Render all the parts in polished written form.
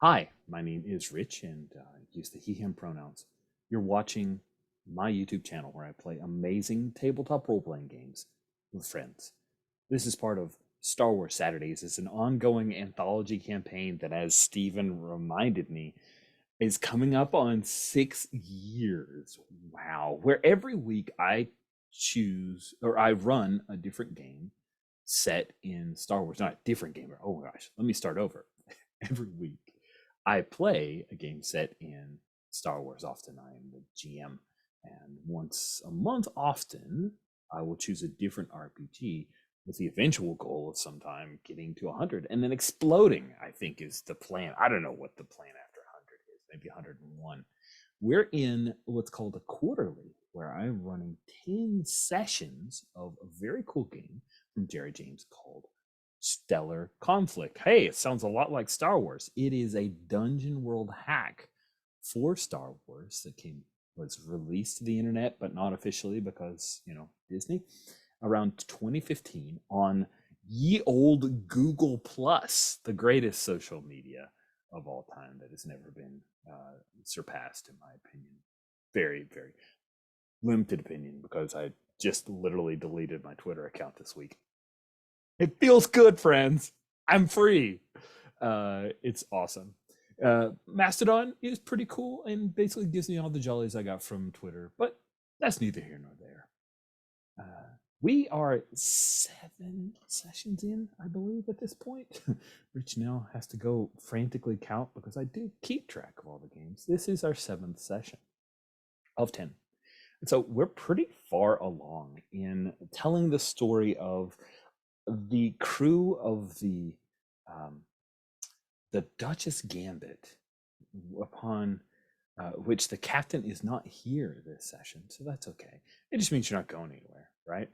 Hi, my name is Rich and use the he, him pronouns. You're watching my YouTube channel where I play amazing tabletop role playing games with friends. This is part of Star Wars Saturdays. It's an ongoing anthology campaign that, as Steven reminded me, is coming up on 6 years. Wow. Where every week I choose or I run a different game set in Star Wars. Not a different game. Oh my gosh. Let me start over. Every week I play a game set in Star Wars. Often I am the GM. And once a month, often I will choose a different RPG with the eventual goal of sometime getting to 100 and then exploding, I think is the plan. I don't know what the plan after 100 is, maybe 101. We're in what's called a quarterly, where I'm running 10 sessions of a very cool game from Jerry James called Stellar Conflict. Hey, it sounds a lot like Star Wars. It is a dungeon world hack for Star Wars that was released to the internet, but not officially because, Disney, around 2015 on ye old Google Plus, the greatest social media of all time that has never been surpassed, in my opinion. Very, very limited opinion because I just literally deleted my Twitter account this week. It feels good, friends. I'm free. It's awesome. Mastodon is pretty cool and basically gives me all the jollies I got from Twitter, but that's neither here nor there. We are 7 sessions in, I believe, at this point. Rich now has to go frantically count because I do keep track of all the games. This is our 7th session of 10. And so we're pretty far along in telling the story of the crew of the Duchess Gambit, upon which the captain is not here this session, so that's okay. It just means you're not going anywhere, right?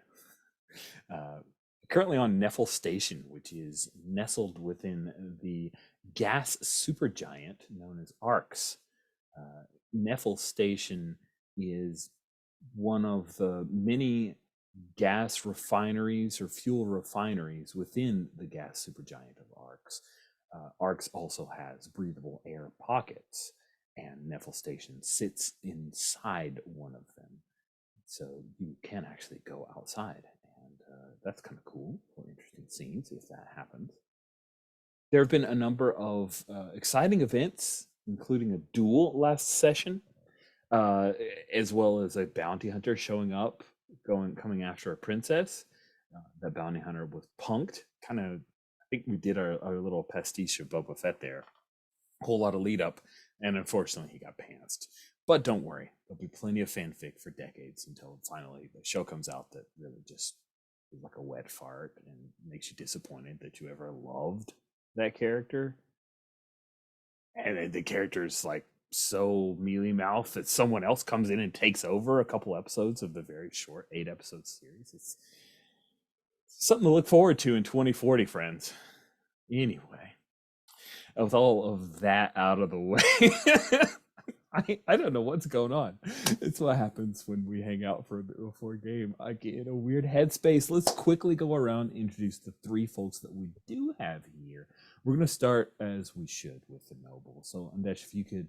Currently on Neffel Station, which is nestled within the gas supergiant known as ARX. Neffel Station is one of the many gas refineries or fuel refineries within the gas supergiant of ARX. ARX also has breathable air pockets, and Neffel Station sits inside one of them. So you can actually go outside, and that's kind of cool for interesting scenes if that happens. There have been a number of exciting events, including a duel last session, as well as a bounty hunter showing up, coming after a princess. That bounty hunter was punked. Kind of, I think we did our little pastiche of Boba Fett there. A whole lot of lead up, and unfortunately he got pantsed. But don't worry, there'll be plenty of fanfic for decades until finally the show comes out that really just is like a wet fart and makes you disappointed that you ever loved that character. And the character's like so mealy mouth that someone else comes in and takes over a couple episodes of the very short 8-episode series. It's something to look forward to in 2040, friends. Anyway, with all of that out of the way, I don't know what's going on. It's what happens when we hang out for a bit before a game. I get in a weird headspace. Let's quickly go around and introduce the 3 folks that we do have here. We're going to start, as we should, with the noble. So, Andesh, if you could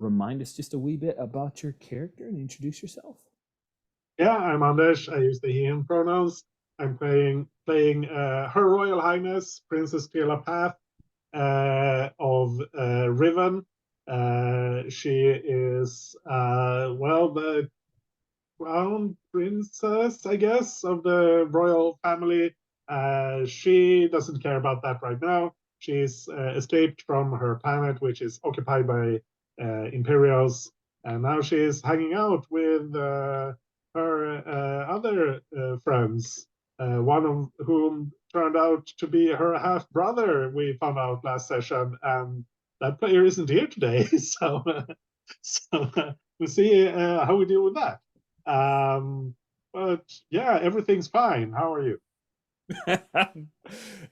remind us just a wee bit about your character and introduce yourself. Yeah, I'm Anders. I use the he, him pronouns. I'm playing Her Royal Highness Princess Path of Riven. She is the crown princess, I guess, of the royal family. She doesn't care about that right now. She's escaped from her planet, which is occupied by Imperials, and now she's hanging out with her other friends, one of whom turned out to be her half brother, we found out last session, and that player isn't here today. So we'll see how we deal with that. But yeah, everything's fine. How are you?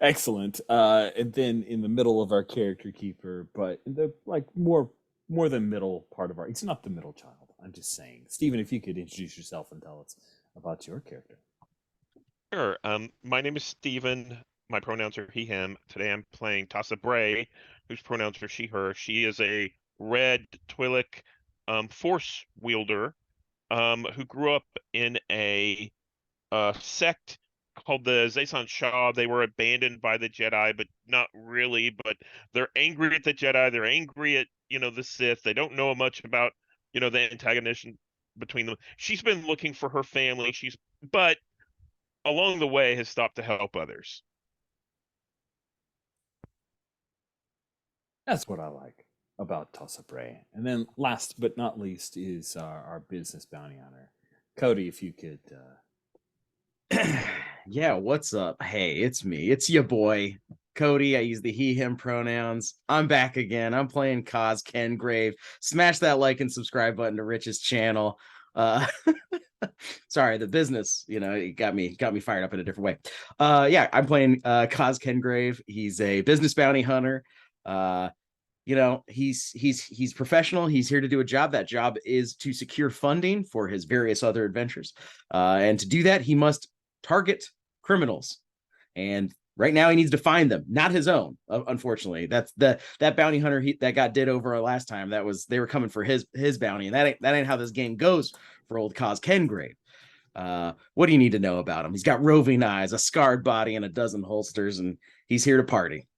Excellent. And then in the middle of our character keeper, but in the more than middle part of he's not the middle child. I'm just saying. Stephen, if you could introduce yourself and tell us about your character. Sure. My name is Steven. My pronouns are he, him. Today I'm playing Tasa Bray, whose pronouns are she, her. She is a red Twi'lek force wielder who grew up in a sect called the Zaysan Shah. They were abandoned by the Jedi, but not really. But they're angry at the Jedi. They're angry at, the Sith. They don't know much about, the antagonism between them. She's been looking for her family. But along the way has stopped to help others. That's what I like about Tossa Bray. And then last but not least is our business bounty hunter. Cody, if you could. Yeah, what's up? Hey, it's me. It's your boy, Cody. I use the he, him pronouns. I'm back again. I'm playing Cause Kengrave. Smash that like and subscribe button to Rich's channel. Sorry, the business, it got me fired up in a different way. Yeah, I'm playing Cause Kengrave. He's a business bounty hunter. He's professional. He's here to do a job. That job is to secure funding for his various other adventures. And to do that, he must target criminals. And right now he needs to find them, not his own. Unfortunately, that's that bounty hunter that got did over last time. They were coming for his bounty, and that ain't how this game goes for old Cause Kengrave. What do you need to know about him? He's got roving eyes, a scarred body, and a dozen holsters, and he's here to party.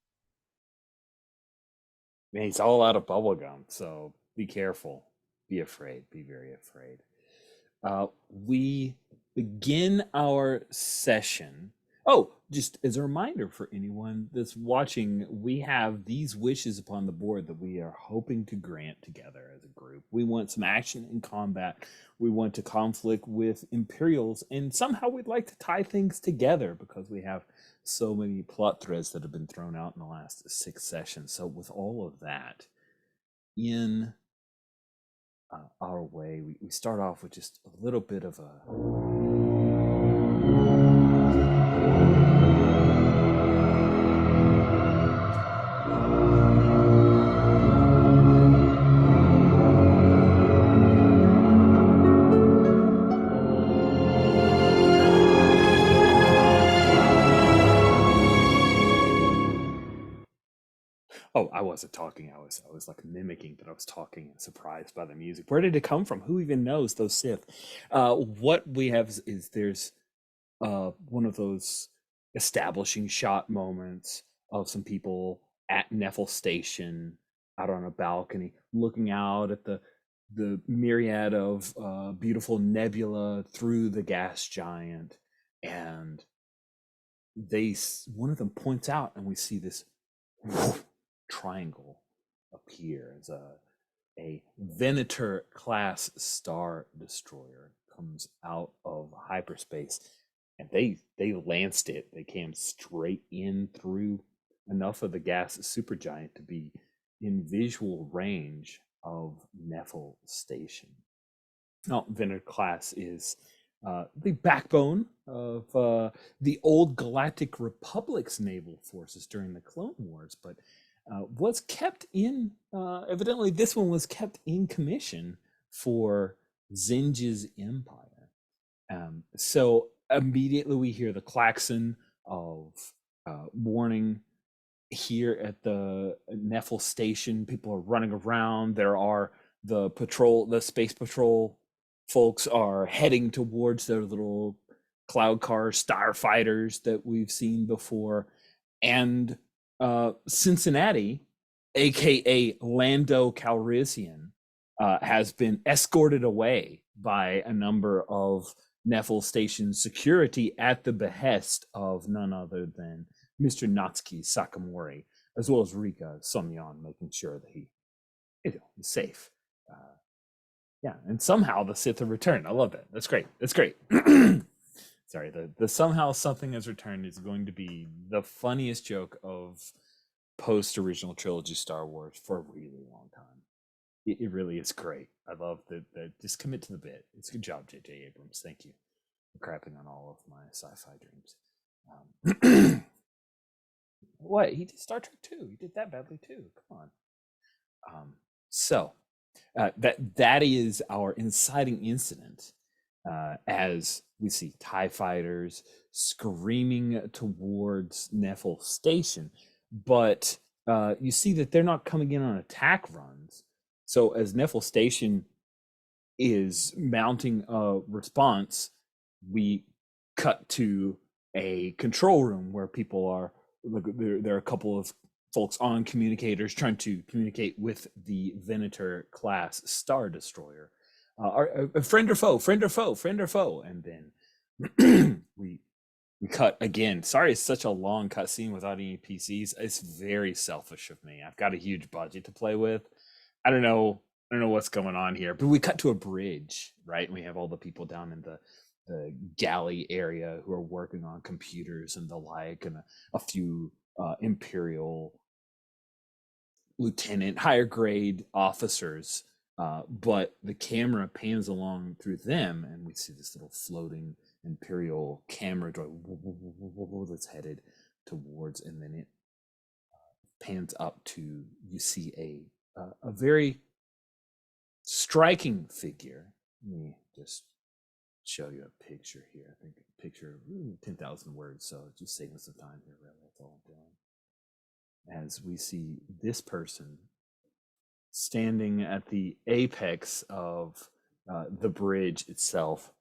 Man, he's all out of bubblegum, so be careful. Be afraid. Be very afraid. We begin our session. Oh, just as a reminder for anyone that's watching, we have these wishes upon the board that we are hoping to grant together as a group. We want some action in combat. We want to conflict with Imperials, and somehow we'd like to tie things together because we have so many plot threads that have been thrown out in the last 6 sessions. So with all of that in our way, we start off with just a little bit of a Oh, I wasn't talking. I was like mimicking that I was talking and surprised by the music. Where did it come from? Who even knows those Sith? What we have is there's one of those establishing shot moments of some people at Neffel Station out on a balcony looking out at the myriad of beautiful nebula through the gas giant, and one of them points out, and we see this triangle appear as a Venator class star destroyer comes out of hyperspace, and they lanced it. They came straight in through enough of the gas supergiant to be in visual range of Neffel Station. Now, Venator class is the backbone of the old Galactic Republic's naval forces during the Clone Wars, but was kept in, evidently this one was kept in commission for Zinj's empire. So immediately we hear the klaxon of warning here at the Neffel Station. People are running around. There are the space patrol folks are heading towards their little cloud car starfighters that we've seen before. And Cincinnati, aka Lando Calrissian, has been escorted away by a number of Neffel Station security at the behest of none other than Mr. Natsuki Sakamori, as well as Rika Somyan, making sure that he is safe. Yeah, and somehow the Sith have returned. I love that. That's great. That's great. Sorry, the somehow something has returned is going to be the funniest joke of post-original trilogy Star Wars for a really long time. It really is great. I love that. Just commit to the bit. It's a good job, J.J. Abrams. Thank you for crapping on all of my sci-fi dreams. What? He did Star Trek 2. He did that badly too. Come on. So that is our inciting incident, as we see TIE fighters screaming towards Neffel Station. But you see that they're not coming in on attack runs. So as Neffel Station is mounting a response, we cut to a control room where people are. There are a couple of folks on communicators trying to communicate with the Venator class Star Destroyer. A friend or foe, friend or foe, friend or foe, and then we cut again. Sorry, it's such a long cutscene without any PCs. It's very selfish of me. I've got a huge budget to play with. I don't know what's going on here, but we cut to a bridge, right? And we have all the people down in the galley area who are working on computers and the like, and a few Imperial lieutenant, higher grade officers. But the camera pans along through them, and we see this little floating Imperial camera droid that's headed towards, and then it pans up to, you see a very striking figure. Let me just show you a picture here. I think a picture, 10,000 words, so just saving some time here, really. That's all I'm doing. As we see this person standing at the apex of the bridge itself,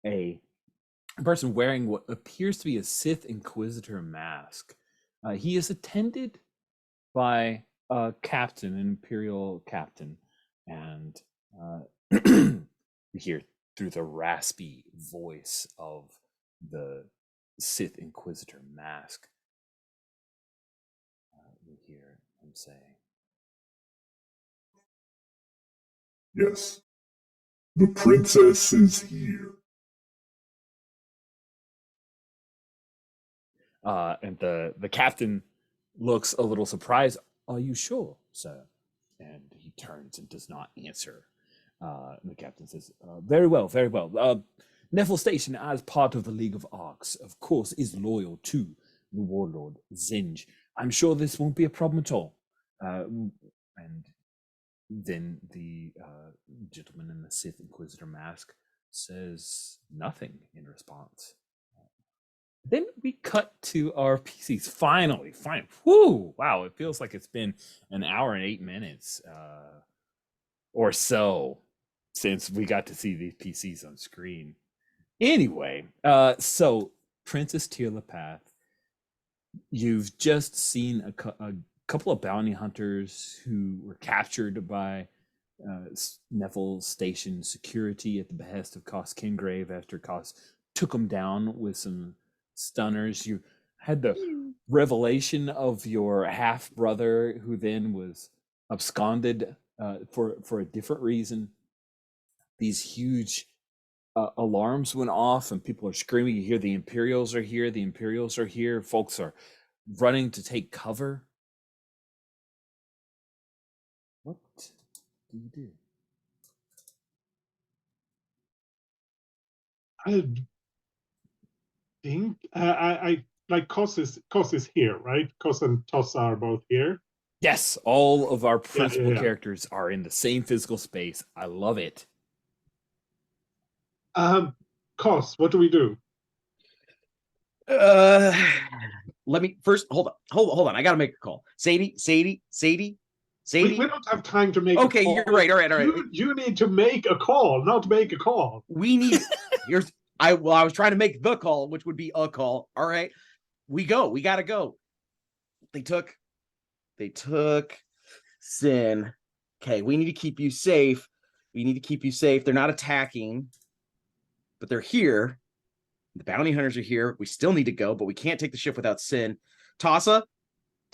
a person wearing what appears to be a Sith Inquisitor mask. He is attended by a captain, an Imperial captain, and you hear through the raspy voice of the Sith Inquisitor mask, we hear him say, "Yes, the princess is here." And the captain looks a little surprised. "Are you sure, sir?" And he turns and does not answer. And the captain says, very well, very well. Neffel Station, as part of the League of Arcs, of course, is loyal to the warlord Zinj. I'm sure this won't be a problem at all. And then the gentleman in the Sith Inquisitor mask says nothing in response. Then we cut to our PCs. Finally. Whoo! Wow, it feels like it's been an hour and 8 minutes or so since we got to see these PCs on screen. Anyway, so Princess Tirlapath, you've just seen a couple of bounty hunters who were captured by Neffel Station security at the behest of Kos Kingrave after Kos took them down with some stunners. You had the revelation of your half brother, who then was absconded for a different reason. These huge alarms went off, and people are screaming. You hear the Imperials are here. The Imperials are here. Folks are running to take cover. What do you do? I think I like Kos is here, right? Kos and Tossa are both here. Yes, all of our principal yeah. characters are in the same physical space. I love it. Kos, what do we do? Let me first hold on. I gotta make a call. Sadie. We don't have time to make okay, a call. You're right. All right. You need to make a call, not make a call. We need I was trying to make the call, which would be a call. All right. We gotta go. They took Sin. Okay, we need to keep you safe. They're not attacking, but they're here. The bounty hunters are here. We still need to go, but we can't take the ship without Sin. Tossa,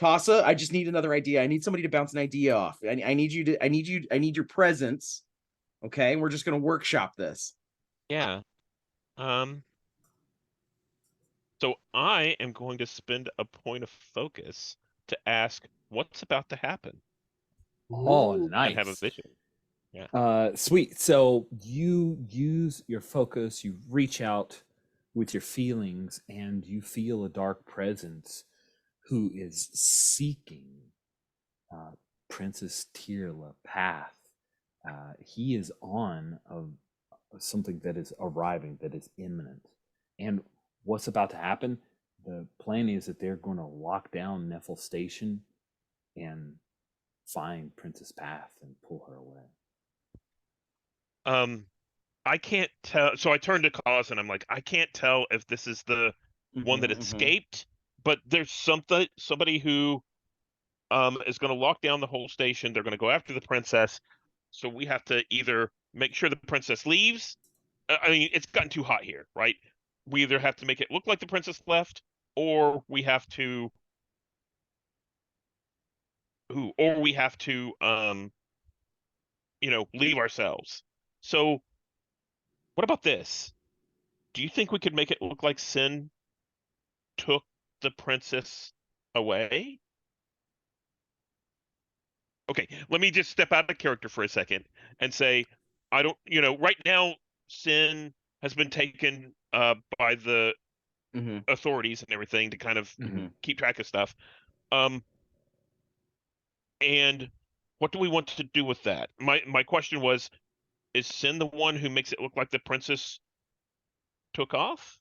I just need another idea. I need somebody to bounce an idea off. I need your presence. Okay, we're just gonna workshop this. Yeah. So I am going to spend a point of focus to ask what's about to happen. Oh, nice. And have a vision. Yeah. Sweet. So you use your focus, you reach out with your feelings, and you feel a dark presence who is seeking Princess Tirlapath. He is on something that is arriving, that is imminent. And what's about to happen? The plan is that they're going to lock down Neffel Station, and find Princess Path and pull her away. I can't tell. So I turned to Cause and I'm like, I can't tell if this is the one that escaped, but there's somebody who is going to lock down the whole station. They're going to go after the princess. So we have to either make sure the princess leaves. I mean, it's gotten too hot here, right? We either have to make it look like the princess left, or we have to leave ourselves. So what about this? Do you think we could make it look like Sin took the princess away? Okay, let me just step out of character for a second and say, I don't, right now, Sin has been taken by the authorities and everything to kind of keep track of stuff. And what do we want to do with that? My question was, is Sin the one who makes it look like the princess took off?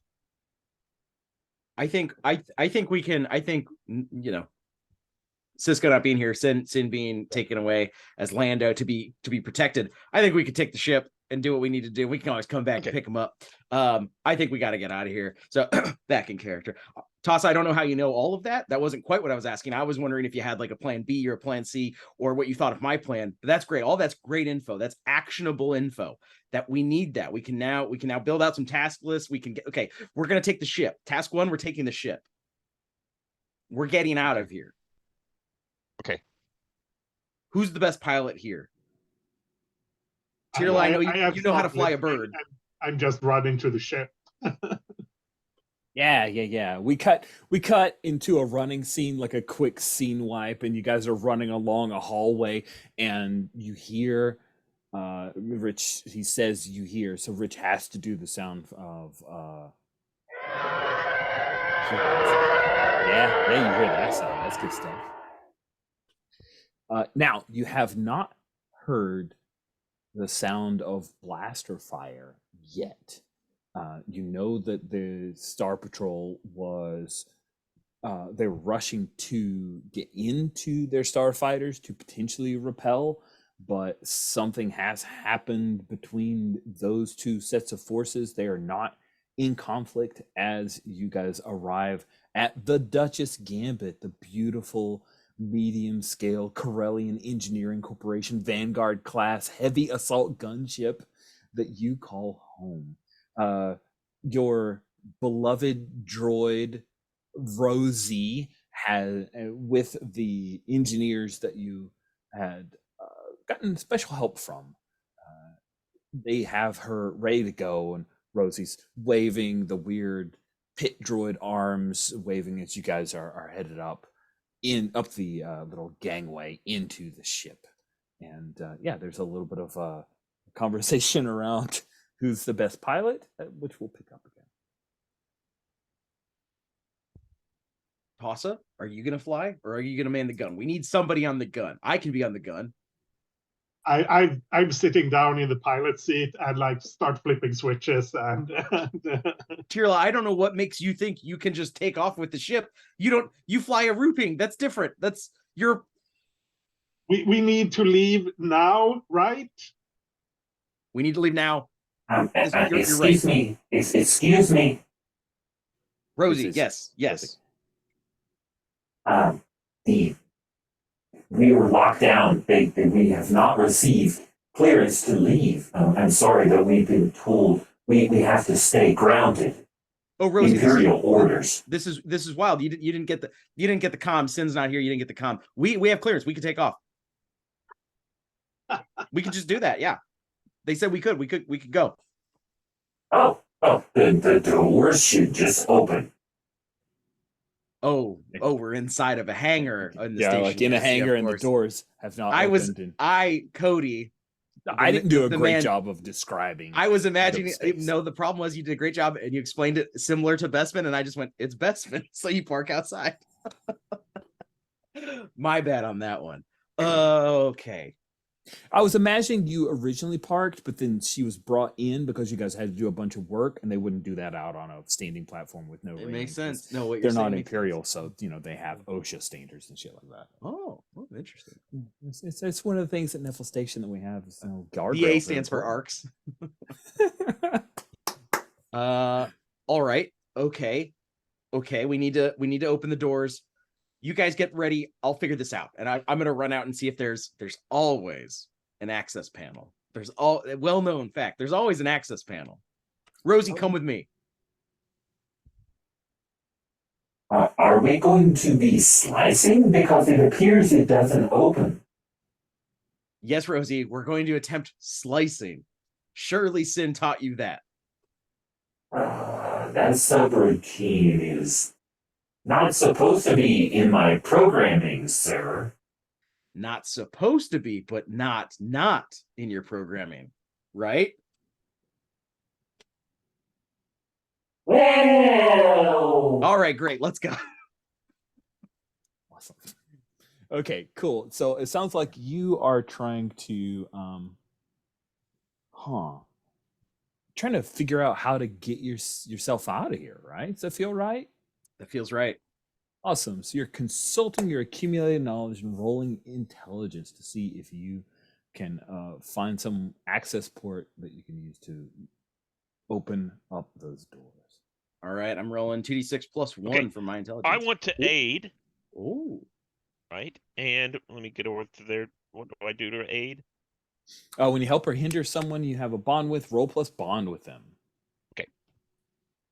I think we can. I think Cisco not being here, Sin being taken away as Lando to be protected. I think we could take the ship and do what we need to do. We can always come back and pick him up. I think we got to get out of here. So back in character. Toss, I don't know how you know all of that. That wasn't quite what I was asking. I was wondering if you had like a plan B or a plan C or what you thought of my plan. But that's great. All that's great info. That's actionable info that we need. That we can now build out some task lists. We can get, okay, we're going to take the ship. Task 1, we're taking the ship. We're getting out of here. Okay. Who's the best pilot here? Tyrell, I know you know how to fly a bird. I'm just running to the ship. Yeah. We cut into a running scene, like a quick scene wipe, and you guys are running along a hallway, and you hear Rich. He says you hear, so Rich has to do the sound of. Yeah, you hear that sound. That's good stuff. Now you have not heard the sound of blaster fire yet. You know that the Star Patrol was they're rushing to get into their starfighters to potentially repel, but something has happened between those two sets of forces. They are not in conflict as you guys arrive at the Duchess Gambit, the beautiful medium scale Corellian Engineering Corporation Vanguard class heavy assault gunship that you call home. Your beloved droid Rosie had, with the engineers that you had gotten special help from, they have her ready to go, and Rosie's waving the weird pit droid arms, waving as you guys are headed up the little gangway into the ship. And there's a little bit of a conversation around who's the best pilot, which we'll pick up again. Tossa, are you gonna fly or are you gonna man the gun? We need somebody on the gun. I can be on the gun. I'm sitting down in the pilot seat and like start flipping switches and Tyrell, I don't know what makes you think you can just take off with the ship. You fly a rooping. That's different. That's your. We need to leave now, right? We need to leave now. Excuse me. Excuse me. Rosie, yes. We were locked down. We have not received clearance to leave. I'm sorry that we've been told we have to stay grounded. Oh, Rosie, Imperial orders. This is wild. You didn't get the comm. Sin's not here. You didn't get the comm. We have clearance. We can take off. We could just do that. Yeah, they said we could. We could go. Oh, the doors should just open. Oh, we're inside of a hangar in the station. Like in a hangar, and the doors have not opened. Cody. I didn't do a great job of describing. I was imagining. No, the problem was you did a great job, and you explained it similar to Bestman, and I just went, "It's Bestman," so you park outside. My bad on that one. Okay. I was imagining you originally parked, but then she was brought in because you guys had to do a bunch of work, and they wouldn't do that out on a standing platform with no railing. Makes sense. No, they're not Imperial, so they have OSHA standards and shit like that. Oh, well, interesting. It's one of the things at Neffel Station that we have. Is, you know, guardrails VA are stands for important. arcs. All right. Okay. We need to open the doors. You guys get ready. I'll figure this out, and I'm gonna run out and see if there's always an access panel. There's all well-known fact. There's always an access panel. Rosie, come with me. Are we going to be slicing? Because it appears it doesn't open. Yes, Rosie, we're going to attempt slicing. Surely Sin taught you that. That subroutine is not supposed to be in my programming, sir. Not supposed to be, but not in your programming, right? Well, All right, great. Let's go. Awesome. Okay, cool. So it sounds like you are trying to trying to figure out how to get yourself out of here, right? Does that feel right? That feels right. Awesome. So you're consulting your accumulated knowledge and rolling intelligence to see if you can find some access port that you can use to open up those doors. All right, I'm rolling 2d6 plus 1 Okay. for my intelligence. I want to aid, Oh. right? And let me get over to there. What do I do to aid? When you help or hinder someone you have a bond with, roll plus bond with them.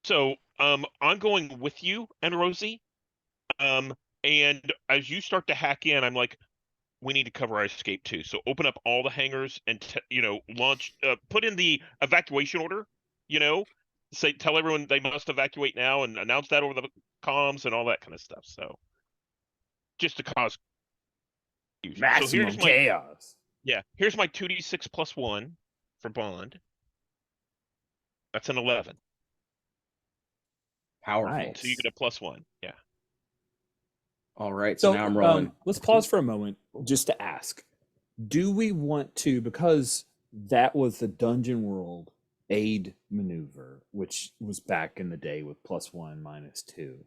So I'm going with you and Rosie. And as you start to hack in, I'm like, we need to cover our escape too. So open up all the hangars and launch. Put in the evacuation order. Tell everyone they must evacuate now, and announce that over the comms and all that kind of stuff. So just to cause confusion. Maximum chaos. Yeah, here's my 2d6 plus 1 for bond. That's an 11. Powerful. Nice. So you get a plus 1. Yeah. All right, so now I'm rolling. Let's pause for a moment just to ask. Do we want to, because that was the Dungeon World aid maneuver, which was back in the day with +1, -2.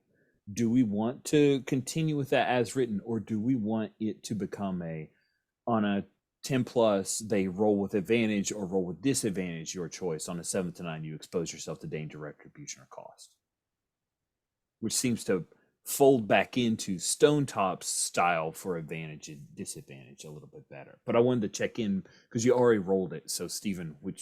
Do we want to continue with that as written, or do we want it to become on a 10 plus, they roll with advantage or roll with disadvantage, your choice. On a 7 to 9, you expose yourself to danger, retribution, or cost, which seems to fold back into Stonetop's style for advantage and disadvantage a little bit better. But I wanted to check in because you already rolled it. So, Stephen, what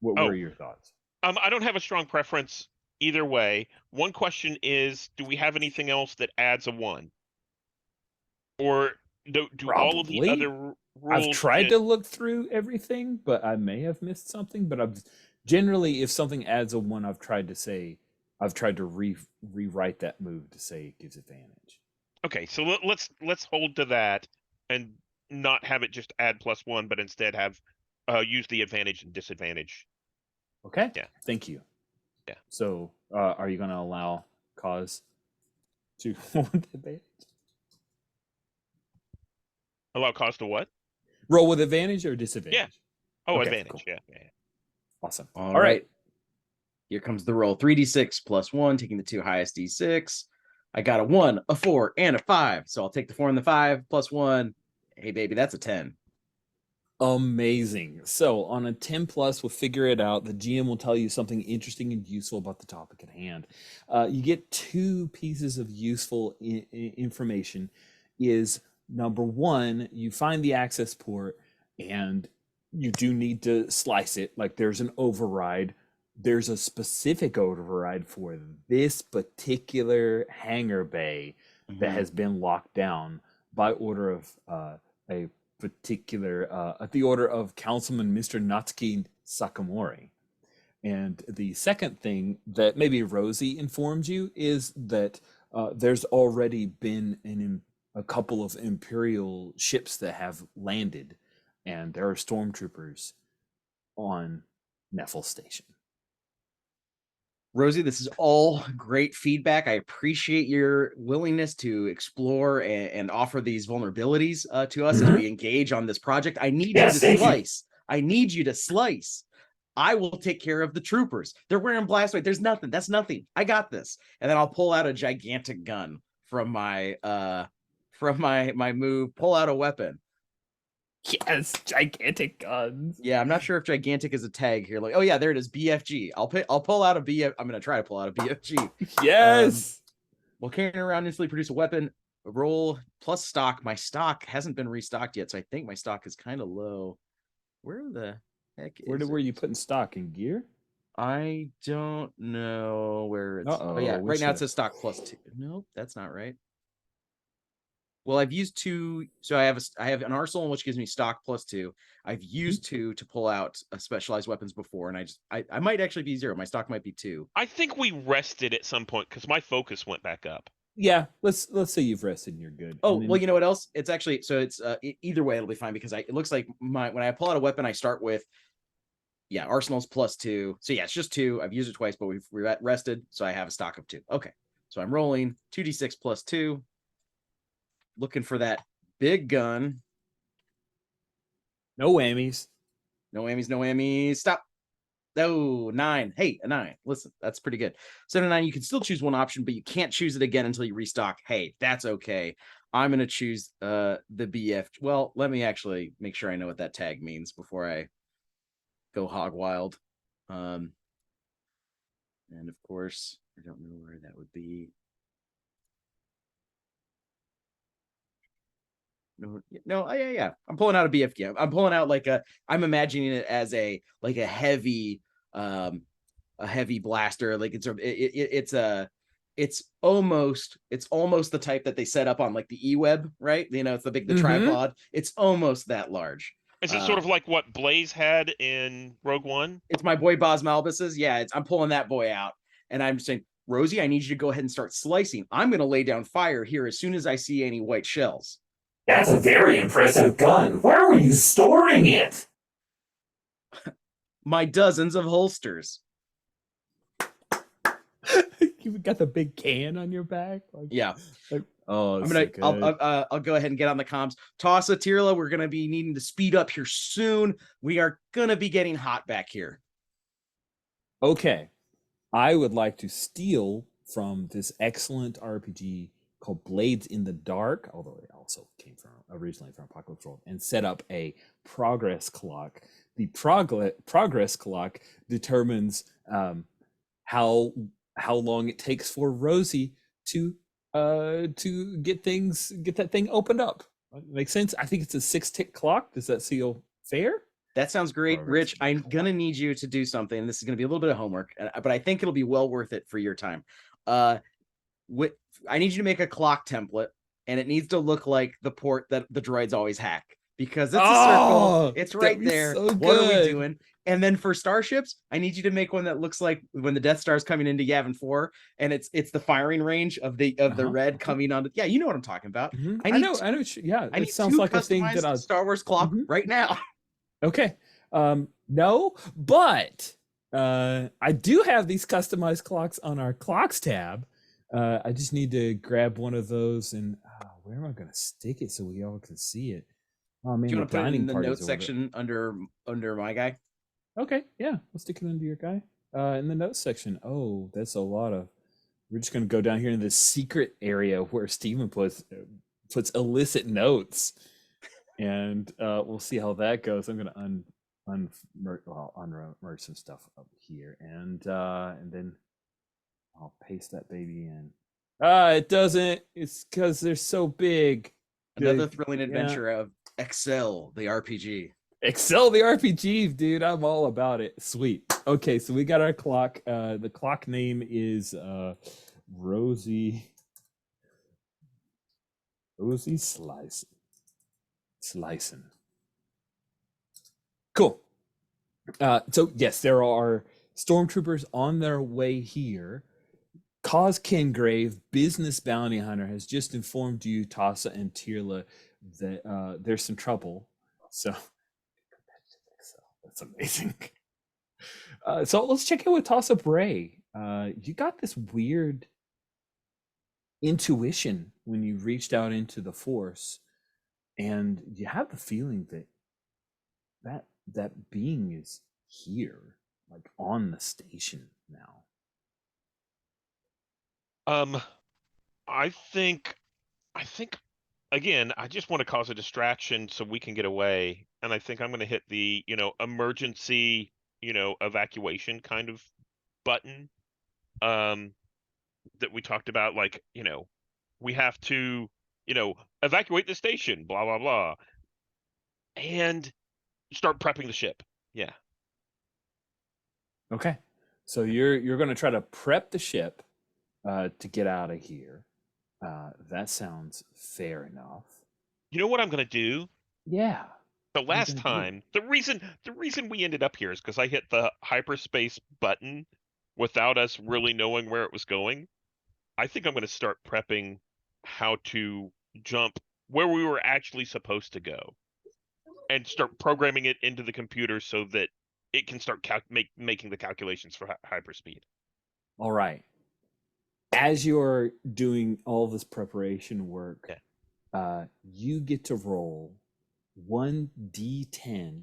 were your thoughts? I don't have a strong preference either way. One question is, do we have anything else that adds a 1? Or do all of the other rules... I've tried to look through everything, but I may have missed something. But I've generally, if something adds a 1, I've tried to rewrite that move to say it gives advantage. Okay, so let's hold to that and not have it just add +1, but instead have use the advantage and disadvantage. Okay. Yeah. Thank you. Yeah. So, are you going to allow cause to roll with advantage? Allow cause to what? Roll with advantage or disadvantage? Yeah. Oh, Okay, advantage. cool. Yeah. Awesome. All right. Here comes the roll. 3d6 plus 1, taking the 2 highest d6. I got a 1, a 4, and a 5. So I'll take the 4 and the 5 plus 1. Hey, baby, that's a 10. Amazing. So on a 10 plus, we'll figure it out. The GM will tell you something interesting and useful about the topic at hand. You get 2 pieces of useful information. Is number 1, you find the access port and you do need to slice it. Like there's an override. There's a specific override for this particular hangar bay that has been locked down by order of a particular at the order of Councilman Mr. Natsuki Sakamori. And the second thing that maybe Rosie informed you is that there's already been a couple of Imperial ships that have landed, and there are stormtroopers on Neffel Station. Rosie, this is all great feedback. I appreciate your willingness to explore and offer these vulnerabilities to us as we engage on this project. I need you to slice. I need you to slice. I will take care of the troopers. They're wearing blast white. There's nothing. That's nothing. I got this. And then I'll pull out a gigantic gun from my from my move, pull out a weapon. Yes, gigantic guns. Yeah, I'm not sure if gigantic is a tag here. Like, oh yeah, there it is, BFG. I'll pull out a BF. I'm gonna try to pull out a BFG. Yes. While carrying around instantly produce a weapon. Roll plus stock. My stock hasn't been restocked yet, so I think my stock is kind of low. Where the heck is Where it? you putting stock in gear? I don't know where it's. Uh-oh, Oh yeah, we right now it should've- says stock +2. Nope, that's not right. Well, I've used 2, so I have an arsenal which gives me stock +2. I've used 2 to pull out specialized weapons before, and I might actually be 0. My stock might be 2. I think we rested at some point because my focus went back up. Yeah, let's say you've rested and you're good. Oh, And then- well, you know what else? It's actually, so it's either way it'll be fine, because it looks like when I pull out a weapon, I start with, yeah, arsenals +2. So yeah, it's just 2. I've used it twice, but we've rested, so I have a stock of 2. Okay, so I'm rolling 2d6 +2, looking for that big gun. no whammies. No whammies, no whammies. Stop. Oh, 9. Hey, a 9. Listen, that's pretty good. 7 and 9, you can still choose one option, but you can't choose it again until you restock. Hey, that's okay. I'm going to choose the BF. Well, let me actually make sure I know what that tag means before I go hog wild. And of course, I don't know where that would be. No, yeah. I'm pulling out a BFG. I'm pulling out I'm imagining it as a heavy blaster. Like it's almost the type that they set up on like the E-Web, right? You know, it's the tripod. It's almost that large. Is it sort of like what Blaze had in Rogue One? It's my boy Bos Malbus's. Yeah, I'm pulling that boy out, and I'm saying, Rosie, I need you to go ahead and start slicing. I'm going to lay down fire here as soon as I see any white shells. That's a very impressive gun. Where were you storing it? My dozens of holsters. You've got the big can on your back. Yeah. Oh, I'll go ahead and get on the comms. Tossa, Tirla, we're gonna be needing to speed up here soon. We are gonna be getting hot back here. Okay, I would like to steal from this excellent RPG called Blades in the Dark, although it also came originally from Apocalypse World, and set up a progress clock. The progress clock determines how long it takes for Rosie to get that thing opened up. Makes sense. I think it's a 6-tick clock. Does that feel fair? That sounds great. Rich, I'm going to need you to do something. This is going to be a little bit of homework, but I think it'll be well worth it for your time. I need you to make a clock template, and it needs to look like the port that the droids always hack, because it's a circle. It's right there. So what are we doing? And then for starships, I need you to make one that looks like when the Death Star is coming into Yavin 4, and it's the firing range of the red coming on. Yeah, you know what I'm talking about. Mm-hmm. I know. Yeah, it sounds like a thing that I Star Wars clock right now. Okay. No, but I do have these customized clocks on our clocks tab. I just need to grab one of those, and where am I going to stick it so we all can see it? Oh man, do you want to put it in the notes section under my guy? Okay, yeah, we'll stick it under your guy. In the notes section. Oh, that's a lot of. We're just going to go down here in this secret area where Steven puts illicit notes, and we'll see how that goes. I'm going to unmerge some stuff up here, and then I'll paste that baby in. It doesn't. It's because they're so big. Another thrilling adventure of Excel, the RPG. Excel, the RPG, dude. I'm all about it. Sweet. Okay, so we got our clock. The clock name is Rosie Slicing. Cool. So yes, there are stormtroopers on their way here. Cause Kingrave, business bounty hunter, has just informed you, Tossa and Tirla, that there's some trouble. So that's amazing. So let's check in with Tossa Bray. You got this weird intuition when you reached out into the Force, and you have the feeling that being is here, like on the station now. I think again, I just want to cause a distraction so we can get away. And I think I'm going to hit the, emergency, evacuation kind of button that we talked about. Like, we have to, evacuate the station, blah, blah, blah. And start prepping the ship. Yeah. Okay. So you're going to try to prep the ship to get out of here. That sounds fair enough. You know what I'm going to do? Yeah. The What are you last gonna do? time, the reason we ended up here is because I hit the hyperspace button without us really knowing where it was going. I think I'm going to start prepping how to jump where we were actually supposed to go, and start programming it into the computer so that it can start making the calculations for hyperspeed. All right. As you're doing all this preparation work, you get to roll 1d10.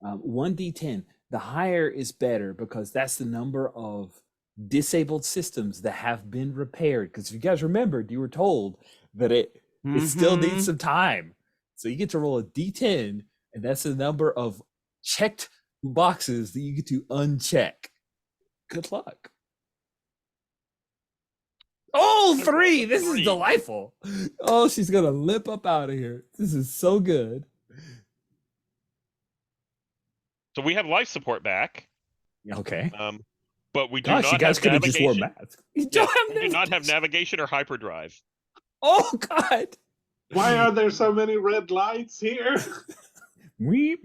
1d10. The higher is better because that's the number of disabled systems that have been repaired. Because if you guys remembered, you were told that it still needs some time. So you get to roll a d10, and that's the number of checked boxes that you get to uncheck. Good luck. Oh, 3! This is 3. delightful. Oh, she's gonna limp up out of here. This is so good. So we have life support back. Okay. But we do Gosh, not you guys have could have just wore navigation. masks. You Yeah, don't have we do not have navigation. navigation or hyperdrive. Oh God. Why are there so many red lights here? Weep.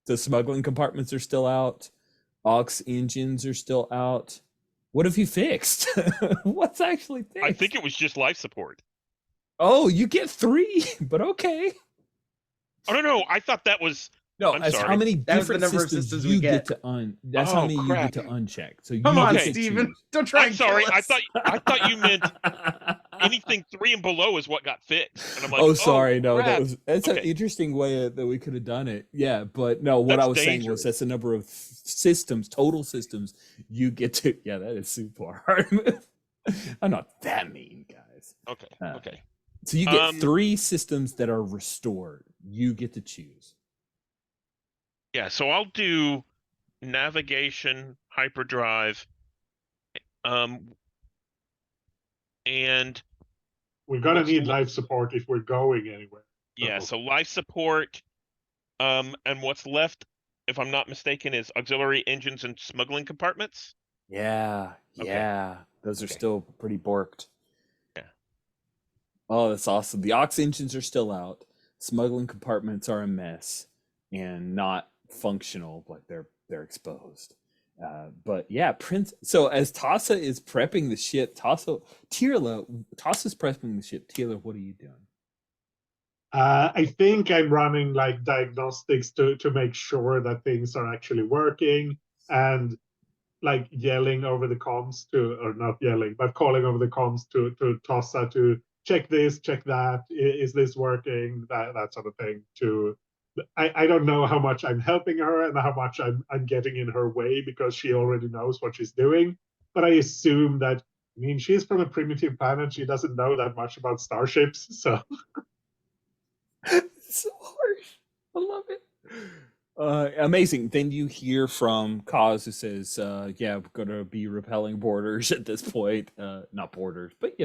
The smuggling compartments are still out. Aux engines are still out. What have you fixed? What's actually fixed? I think it was just life support. Oh, you get 3, but okay. Oh no, I thought that was. No, I'm that's sorry. how many That was the different number of systems systems you we get get. to That's how Oh, many you crap. get to uncheck. So you Come on, get to Steven. choose. Don't try I'm and sorry. kill us. I thought you meant anything 3 and below is what got fixed. And I'm like, Oh, sorry. No, crap. that's an Okay. interesting way that we could have done it. Yeah, but no, what That's I was saying was dangerous. that's the number of systems, total systems you get to. Yeah, that is super hard. I'm not that mean, guys. Okay. Okay. So you get 3 systems that are restored. You get to choose. Yeah. So I'll do navigation, hyperdrive, and We're gonna What's need the- life support if we're going anywhere. yeah. So life support, and what's left, if I'm not mistaken, is auxiliary engines and smuggling compartments. Yeah, Okay. yeah. Those are Okay. still pretty borked. Yeah. Oh, that's awesome. The aux engines are still out. Smuggling compartments are a mess and not functional, like they're exposed. But yeah, Prince. So as Tassa is prepping the ship, Tassa's prepping the ship. Tila, what are you doing? I think I'm running like diagnostics to make sure that things are actually working, and like yelling over the comms or not yelling, but calling over the comms to Tossa to check this, check that. Is this working? That sort of thing. I don't know how much I'm helping her and how much I'm getting in her way because she already knows what she's doing. But I assume that, I mean, she's from a primitive planet. She doesn't know that much about starships. So It's so harsh. I love it. Amazing. Then you hear from Kaz who says, yeah, we're going to be repelling borders at this point. Not borders, but,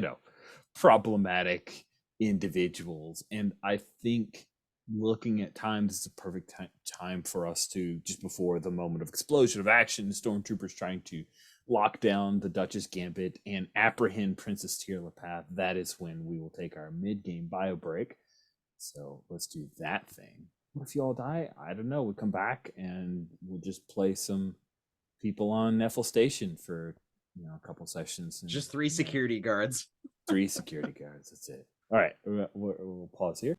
problematic individuals. And I think looking at times is a perfect time for us to, just before the moment of explosion of action, stormtroopers trying to lock down the Duchess Gambit and apprehend Princess Tirlapath. That is when we will take our mid-game bio break. So let's do that thing. What if you all die? I don't know. We come back and we'll just play some people on Neffel Station for a couple sessions. And, Just 3 security guards. 3 security guards. That's it. All right, we'll pause here.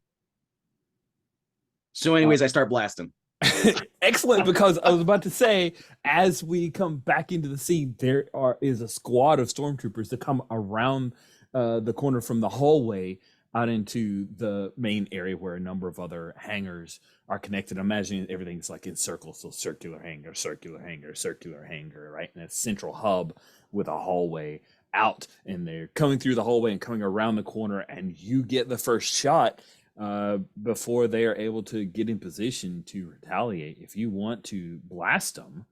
So, anyways, I start blasting. Excellent, because I was about to say, as we come back into the scene, there is a squad of stormtroopers that come around the corner from the hallway out into the main area where a number of other hangars are connected. I'm imagining everything's like in circles, so circular hangar, right? And a central hub with a hallway out, and they're coming through the hallway and coming around the corner, and you get the first shot before they are able to get in position to retaliate. If you want to blast them,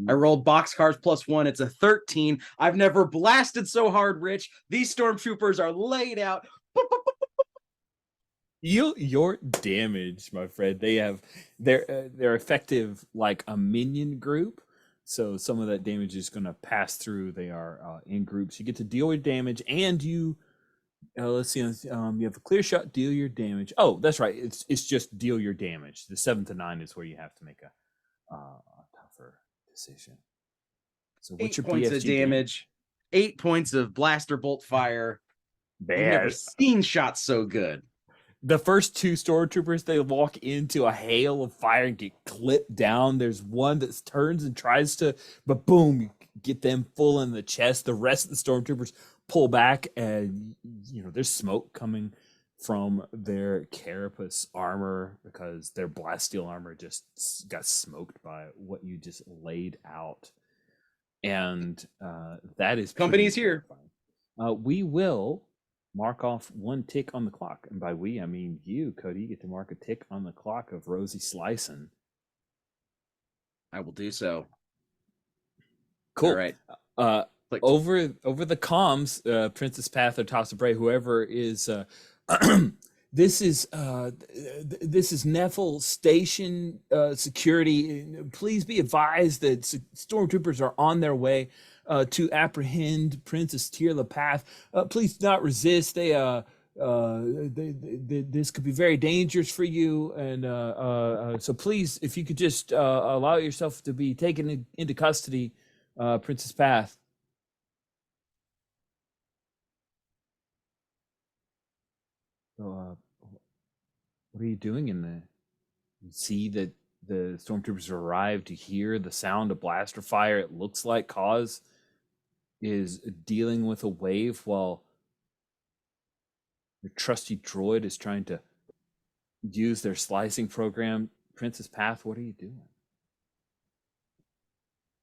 I rolled boxcars +1. It's a 13. I've never blasted so hard, Rich. These stormtroopers are laid out. Your damage, my friend. They're effective like a minion group, so some of that damage is going to pass through. They are in groups. You get to deal your damage, and you let's see. You have a clear shot. Deal your damage. Oh, that's right. It's just deal your damage. The 7 to 9 is where you have to make a tougher decision. So what's 8 your points BFG of damage? 8 points of blaster bolt fire. Bad. I've never seen shots so good. The first 2 stormtroopers, they walk into a hail of fire and get clipped down. There's one that turns and tries to, but boom, you get them full in the chest. The rest of the stormtroopers pull back, and there's smoke coming from their carapace armor because their blast steel armor just got smoked by what you just laid out. And that is Company's here. We will mark off 1 tick on the clock. And by we, I mean you, Cody. You get to mark a tick on the clock of Rosie slicing. I will do so. Cool. All right. Over the comms, Princess Path or Toss of Bray, whoever is this is Neffel Station security. Please be advised that stormtroopers are on their way to apprehend Princess Tirla Path. Please do not resist. This could be very dangerous for you, and so please, if you could just allow yourself to be taken into custody, Princess Path. So, what are you doing in there? You see that the stormtroopers arrived. You hear the sound of blaster fire. It looks like Kaz is dealing with a wave while your trusty droid is trying to use their slicing program. Princess Path, what are you doing?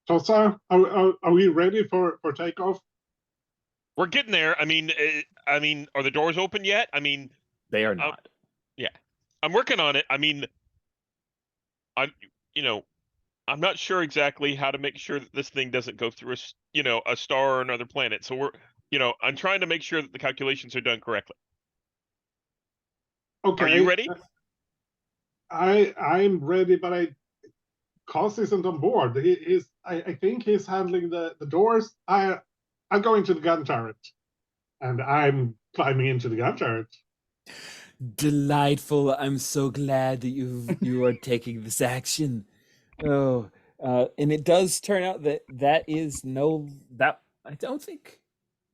Tosa, are we ready for takeoff? We're getting there. I mean, are the doors open yet? I mean, They are not. Yeah, I'm working on it. I mean, I'm not sure exactly how to make sure that this thing doesn't go through a star or another planet. So I'm trying to make sure that the calculations are done correctly. Okay. Are you ready? I'm ready, but Kaz isn't on board. I think he's handling the doors. I'll go into the gun turret, and I'm climbing into the gun turret. Delightful. I'm so glad that you are taking this action. Oh, and it does turn out that I don't think.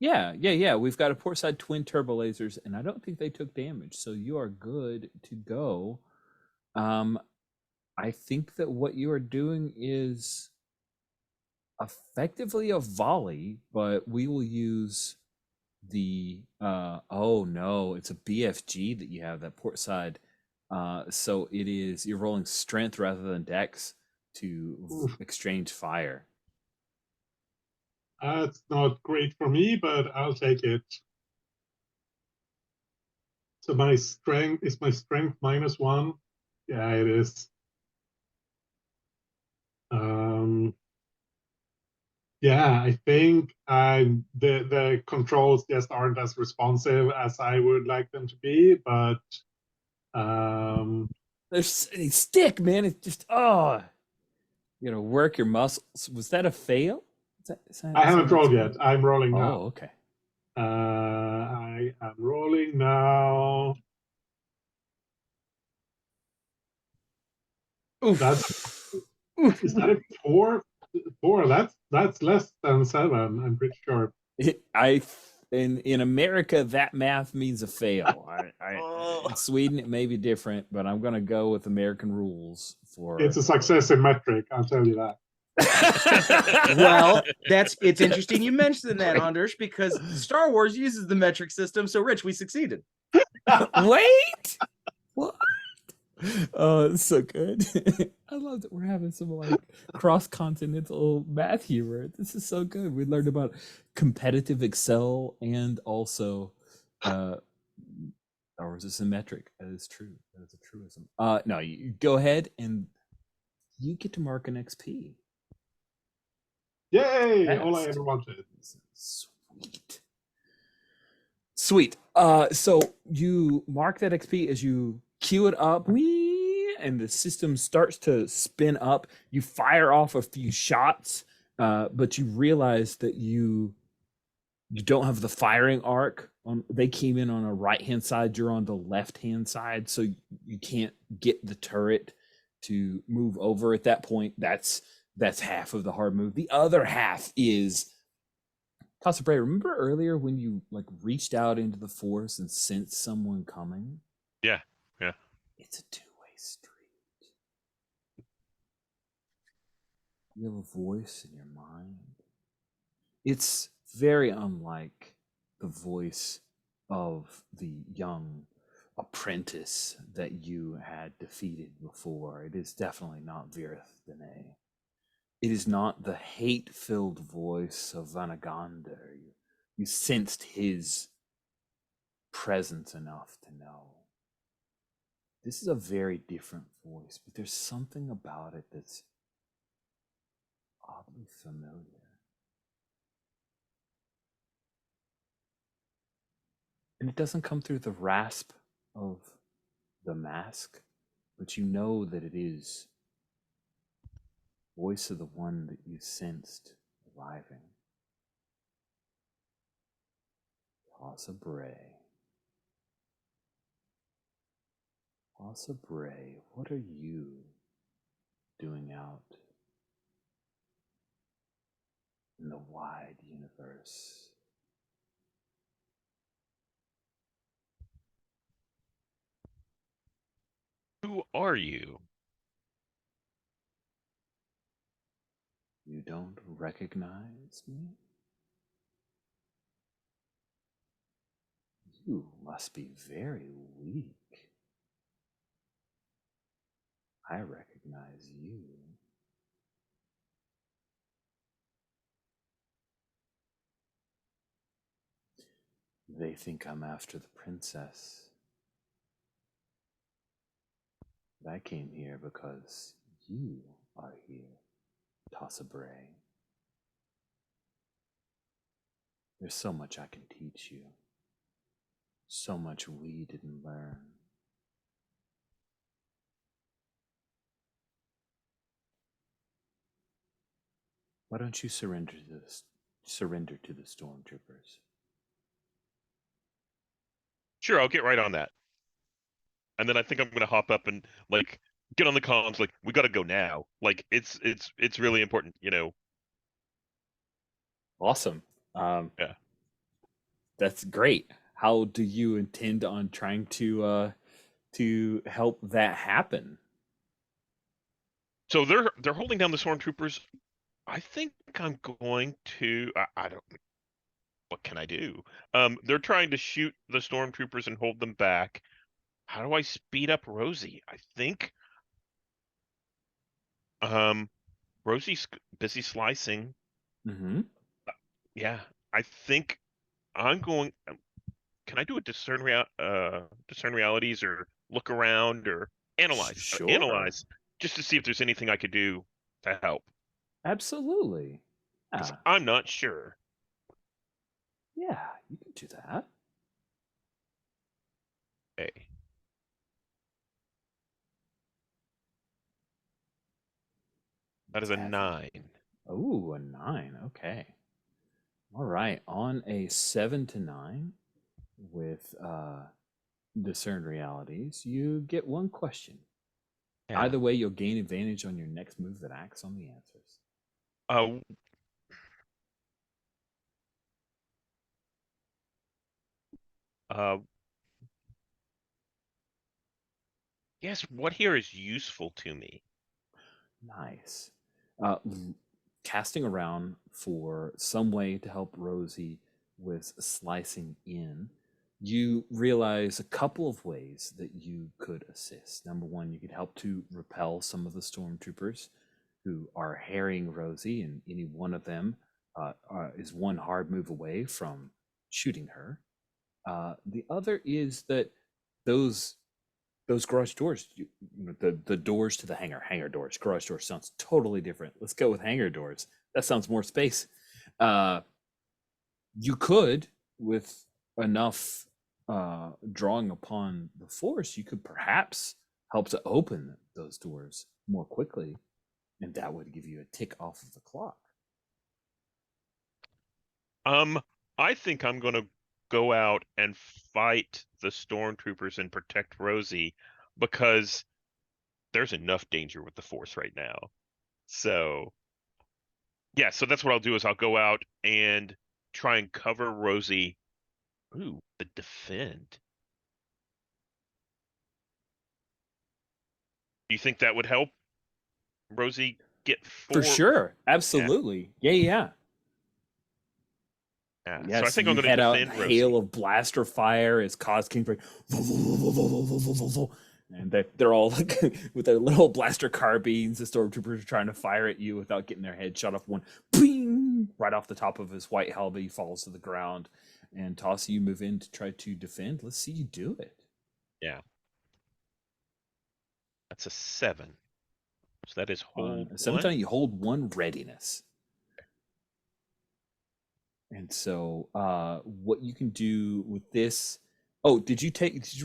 Yeah. We've got a port side twin turbo lasers, and I don't think they took damage. So you are good to go. I think that what you are doing is effectively a volley, but we will use the oh no, it's a BFG that you have, that port side. So you're rolling strength rather than dex to exchange fire. That's not great for me, but I'll take it. So my strength -1. Yeah, it is. Yeah, I think the controls just aren't as responsive as I would like them to be, but There's a stick, man. It's just work your muscles. Was that a fail? I haven't rolled yet. I'm rolling now. Oh, okay. I am rolling now. Oof. Is that a 4? 4. That's less than 7. I'm pretty sure. In America, that math means a fail. In Sweden, it may be different, but I'm going to go with American rules for. It's a success in metric. I'll tell you that. Well, it's interesting you mentioned that, Anders, because Star Wars uses the metric system. So, Rich, we succeeded. Wait, what? Oh, it's so good. I love that we're having some like cross-continental math humor. This is so good. We learned about competitive Excel and also uh or is it symmetric? That is true. That is a truism. No, you go ahead and you get to mark an XP. Yay! All I Fast. ever wanted. Sweet. Sweet. So you mark that XP as you queue it up, whee, and the system starts to spin up. You fire off a few shots, but you realize that you don't have the firing arc. They came in on a right hand side. You're on the left hand side, so you can't get the turret to move over at that point. That's half of the hard move. The other half is Casa Bray, remember earlier when you like reached out into the forest and sensed someone coming? Yeah, yeah. It's a two-way street. You have a voice in your mind. It's very unlike the voice of the young apprentice that you had defeated before. It is definitely not Virith Dene. It is not the hate-filled voice of Vanagander. You sensed his presence enough to know. This is a very different voice, but there's something about it that's oddly familiar. And it doesn't come through the rasp of the mask, but you know that it is the voice of the one that you sensed arriving. Casa Bray. Casa Bray, what are you doing out in the wide universe? Who are you? You don't recognize me? You must be very weak. I recognize you. They think I'm after the princess. But I came here because you are here, Casa Bray. There's so much I can teach you. So much we didn't learn. Why don't you surrender to the stormtroopers? Sure, I'll get right on that. And then I think I'm gonna hop up and like get on the comms. Like we gotta go now. Like it's really important. You know. Awesome. Yeah. That's great. How do you intend on trying to help that happen? So they're holding down the stormtroopers. I think I'm going to. I don't. What can I do? They're trying to shoot the stormtroopers and hold them back. How do I speed up Rosie? I think. Um, Rosie's busy slicing. Mm-hmm. Yeah, I think I'm going. Can I do a discern realities or look around or analyze Sure. analyze just to see if there's anything I could do to help? Absolutely. Because Yeah. I'm not sure. Yeah, you can do that. Hey, that is Let's a have you. 9. Oh, a 9. Okay. All right. On a 7 to 9 with discern realities, you get one question. Yeah. Either way, you'll gain advantage on your next move that acts on the answers. Uh, uh, yes, what here is useful to me? Nice. Casting around for some way to help Rosie with slicing in. you realize a couple of ways that you could assist. Number one, you could help to repel some of the stormtroopers who are harrying Rosie, and any one of them is one hard move away from shooting her. The other is that those garage doors, the doors to the hangar doors. Garage doors sounds totally different. Let's go with hangar doors. That sounds more space. You could, with enough drawing upon the force, you could perhaps help to open those doors more quickly, and that would give you a tick off of the clock. I think I'm gonna go out and fight the stormtroopers and protect Rosie, because there's enough danger with the Force right now. So yeah, so that's what I'll do, is I'll go out and try and cover Rosie. Ooh, the defend. Do you think that would help Rosie get For sure, absolutely, yeah. So I think I'm you going to head out defend in Rosie. hail of blaster fire as Cause Kingsbury, and they're all with their little blaster carbines. The stormtroopers are trying to fire at you without getting their head shot off. One, bing, right off the top of his white helmet. He falls to the ground, and Tossie, you move in to try to defend. Let's see you do it. Yeah, that's a 7. So that is hold On 7 one. you hold 1 readiness. And so what you can do with this, did you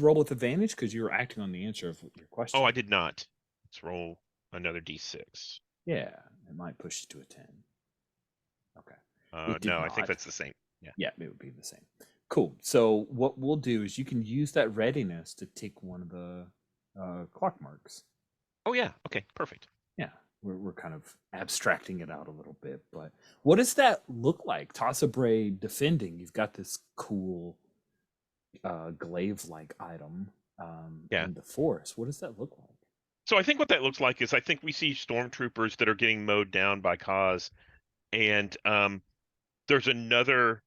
roll with advantage because you were acting on the answer of your question? Oh, I did not. Let's roll another d6. Yeah, it might push you to a 10. Okay. No, I think that's the same. Yeah, it would be the same. Cool. So what we'll do is you can use that readiness to take one of the clock marks. Oh yeah, okay, perfect. Yeah, we're kind of abstracting it out a little bit, but what does that look like? Tossa Bray defending. You've got this cool glaive-like item in the Force. What does that look like? So I think what that looks like is, I think we see stormtroopers that are getting mowed down by Kaz, and there's another